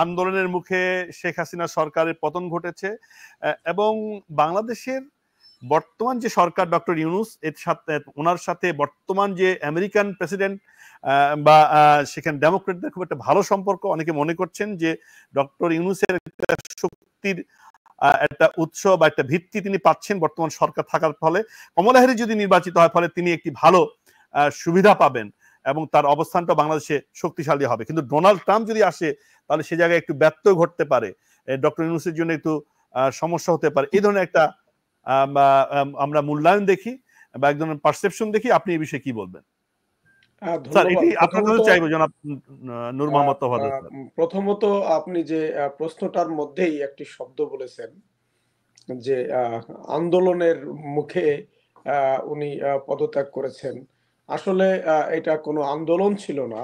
আন্দোলনের মুখে শেখ হাসিনা সরকারের পতন ঘটেছে, এবং বাংলাদেশের বর্তমান যে সরকার ডক্টর ইউনূস, এর সাথে ওনার সাথে বর্তমান যে আমেরিকান প্রেসিডেন্ট বা সেখানে ডেমোক্রেটদের খুব একটা ভালো সম্পর্ক। অনেকে মনে করছেন যে ডক্টর ইউনূসের একটা শক্তির একটা উৎস বা একটা ভিত্তি তিনি পাচ্ছেন বর্তমান সরকার থাকার ফলে। কমলা হ্যারিস যদি নির্বাচিত হয়, ফলে তিনি একটি ভালো সুবিধা পাবেন এবং তার অবস্থানটা বাংলাদেশে শক্তিশালী হবে। কিন্তু ডোনাল্ড ট্রাম্প যদি আসে, তাহলে সে জায়গায় একটু ব্যত্যয় ঘটতে পারে, ডক্টর ইউনূসের জন্য একটু সমস্যা হতে পারে। এই ধরনের একটা আমরা মূল্যায়ন দেখি বা এক ধরনের পারসেপশন দেখি। আপনি এই বিষয়ে কি বলবেন? প্রথমত, আপনি যে প্রশ্নটার মধ্যেই একটি শব্দ বলেছেন, যে আন্দোলনের মুখে উনি পদত্যাগ করেছেন। আসলে এটা কোনো আন্দোলন ছিল না,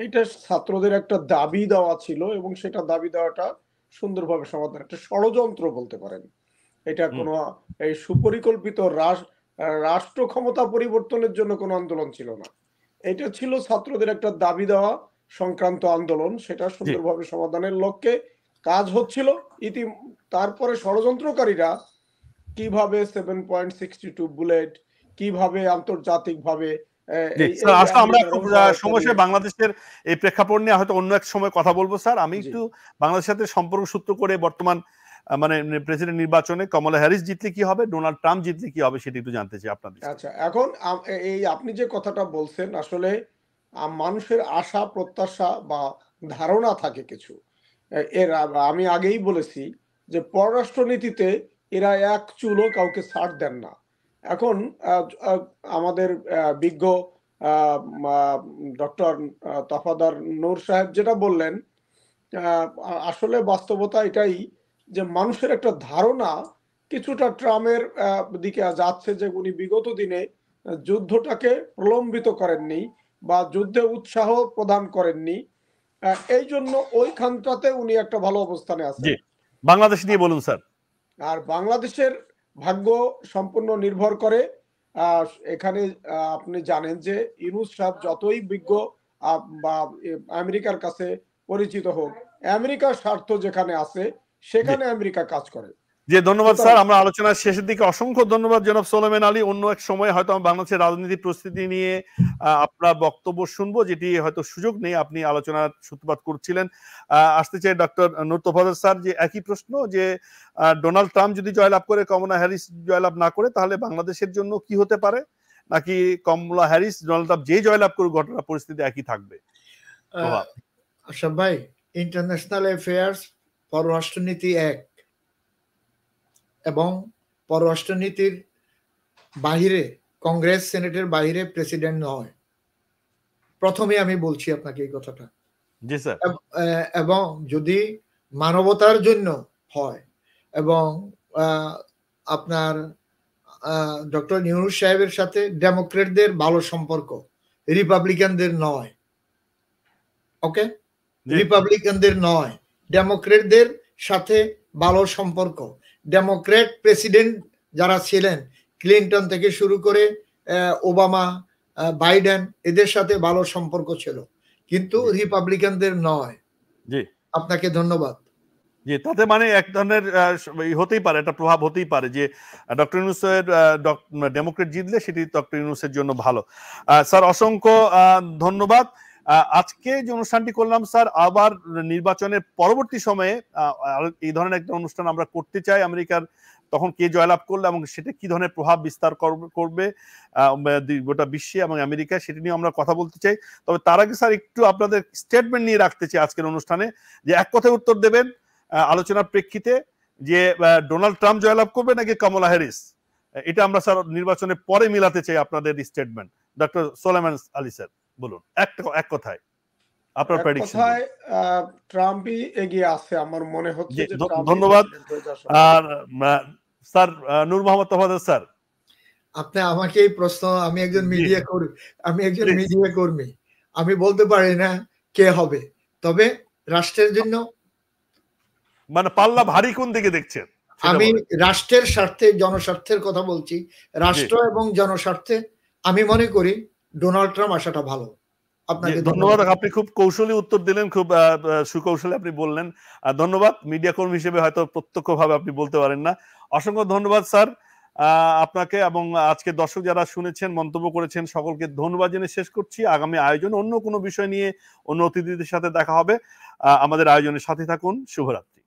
এটা ছাত্রদের একটা দাবি দেওয়া ছিল, এবং সেটা দাবি দেওয়াটা সুন্দরভাবে সমাধান, একটা ষড়যন্ত্র বলতে পারেন। এটা কোনো এই সুপরিকল্পিত রাষ্ট্র ক্ষমতা পরিবর্তনের জন্য কোনো আন্দোলন ছিল না। এটা ছিল ছাত্রদের একটা দাবি দেওয়া সংক্রান্ত আন্দোলন, সেটা সুন্দরভাবে সমাধানের লক্ষ্যে কাজ হচ্ছিল। তারপরে ষড়যন্ত্রকারীরা কিভাবে 7.62 বুলেট, কিভাবে আন্তর্জাতিকভাবে আমরা সমস্যা বাংলাদেশের এই প্রেক্ষাপট নিয়ে হয়তো অন্য এক সময় কথা বলবো। স্যার, আমি একটু বাংলাদেশের সাথে সম্পর্ক সূত্র করে বর্তমান মানে প্রেসিডেন্ট নির্বাচনে কমলা হ্যারিস জিতলে কি হবে, ডোনাল্ড ট্রাম্প জিতলে কি হবে, সেটা একটু জানতে চাই আপনাদের। আচ্ছা, এখন এই আপনি যে কথাটা বলছেন, আসলে মানুষের আশা প্রত্যাশা বা ধারণা থাকে কিছু। আমি আগেই বলেছি যে পররাষ্ট্রনীতিতে এরা এক চুলও কাউকে ছাড় দেন না। এখন আমাদের বিজ্ঞ ডক্টর তফাদার নূর সাহেব যেটা বললেন, আসলে বাস্তবতা এটাই যে মানুষের একটা ধারণা কিছুটা ট্রাম্পের দিকে যাচ্ছে, যে উনি বিগত দিনে যুদ্ধটাকে প্রলম্বিত করেননি বা যুদ্ধে উৎসাহ প্রদান করেননি। এই জন্য ওইখানটাতে উনি একটা ভালো অবস্থানে আছেন। বাংলাদেশ নিয়ে বলুন স্যার। আর বাংলাদেশের ভাগ্য সম্পূর্ণ নির্ভর করে, এখানে আপনি জানেন যে ইউনূস সাহেব যতই বিজ্ঞ বা আমেরিকার কাছে পরিচিত হোক, আমেরিকার স্বার্থ যেখানে আছে সেখানে আমেরিকা কাজ করে। জি, ধন্যবাদ স্যার। আমরা আলোচনার শেষের দিকে অসংখ্য ধন্যবাদ জনাব সোলেমান আলী। অন্য এক সময় হয়তো আমরা বাংলাদেশের রাজনীতি পরিস্থিতি নিয়ে আপনার বক্তব্য শুনবো, যেটি হয়তো সুযোগ নেই, আপনি আলোচনার সূত্রপাত করছিলেন। আসতে চাই ডক্টর নূর তোফাজ্জল স্যার, যে একই প্রশ্ন, যে ডোনাল্ড ট্রাম্প যদি জয়লাভ করে, কমলা হ্যারিস জয়লাভ না করে, তাহলে বাংলাদেশের জন্য কি হতে পারে? নাকি কমলা হ্যারিস ডোনাল্ড ট্রাম্প যেই জয়লাভ করুক ঘটনা পরিস্থিতি একই থাকবে? আশরাফ ভাই, ইন্টারন্যাশনাল অ্যাফেয়ার্স পররাষ্ট্রনীতি এক, এবং পররাষ্ট্রনীতির বাহিরে, কংগ্রেস সেনেটের বাহিরে প্রেসিডেন্ট নয়। প্রথমে আমি বলছি আপনাকে এই কথাটা। জি স্যার। এবং যদি মানবতার জন্য হয়, এবং আপনার ডক্টর ইউনূস সাহেবের সাথে ডেমোক্রেটদের ভালো সম্পর্ক, রিপাবলিকানদের নয়। ওকে, রিপাবলিকানদের নয়, ডেমোক্রেটদের সাথে ভালো সম্পর্ক। ডেমোক্রেট প্রেসিডেন্ট যারা ছিলেন, ক্লিনটন থেকে শুরু করে ওবামা, বাইডেন, এদের সাথে ভালো সম্পর্ক ছিল, কিন্তু রিপাবলিকানদের নয়। জি, আপনাকে ধন্যবাদ। জি, তাতে মানে এক ধরনের হতেই পারে, একটা প্রভাব হতেই পারে যে ডক্টর ইউনূসের ডেমোক্রেট জিতলে সেটি ডক্টর ইউনূসের জন্য ভালো। স্যার অসংখ্য ধন্যবাদ। আজকে যে অনুষ্ঠানটি করলাম স্যার, আবার নির্বাচনের পরবর্তী সময়ে এই ধরনের একটা অনুষ্ঠান আমরা করতে চাই। আমেরিকার তখন কে জয়লাভ করলো এবং সেটা কি ধরনের প্রভাব বিস্তার করবে গোটা বিশ্বে এবং আমেরিকায়, সেটা নিয়ে আমরা কথা বলতে চাই। তবে তার আগে স্যার একটু আপনাদের স্টেটমেন্ট নিয়ে রাখতে চাই আজকের অনুষ্ঠানে, যে এক কথায় উত্তর দেবেন আলোচনার প্রেক্ষিতে, যে ডোনাল্ড ট্রাম্প জয়লাভ করবে নাকি কমলা হ্যারিস। এটা আমরা স্যার নির্বাচনের পরে মিলাতে চাই আপনাদের statement. Doctor Solaiman Ali sir বলুন এক কথায় আপনার প্রেডিকশন। ট্রাম্পই এগিয়ে আছে আমার মনে হচ্ছে। ধন্যবাদ। আর স্যার নূর মোহাম্মদ তোফাজ্জল স্যার, আপনি আমাকে এই প্রশ্ন, আমি একজন মিডিয়া কর্মী, আমি বলতে পারি না কে হবে, তবে রাষ্ট্রের জন্য মানে পাল্লা ভারী কোন দিকে দেখছেন? আমি রাষ্ট্রের স্বার্থে, জনস্বার্থের কথা বলছি, রাষ্ট্র এবং জনস্বার্থে আমি মনে করি ডোনাল্ড ট্রাম্প আসাটা ভালো। আপনাকে ধন্যবাদ। আপনি খুব কৌশলী উত্তর দিলেন, খুব সুকৌশলে আপনি বললেন। ধন্যবাদ। মিডিয়া কর্মী হিসেবে হয়তো প্রত্যক্ষভাবে আপনি বলতে পারেন না। অসংখ্য ধন্যবাদ স্যার আপনাকে, এবং আজকে দর্শক যারা শুনেছেন, মন্তব্য করেছেন, সকলকে ধন্যবাদ জেনে শেষ করছি। আগামী আয়োজন অন্য কোনো বিষয় নিয়ে অন্য অতিথিদের সাথে দেখা হবে। আমাদের আয়োজনের সাথে থাকুন। শুভরাত্রি।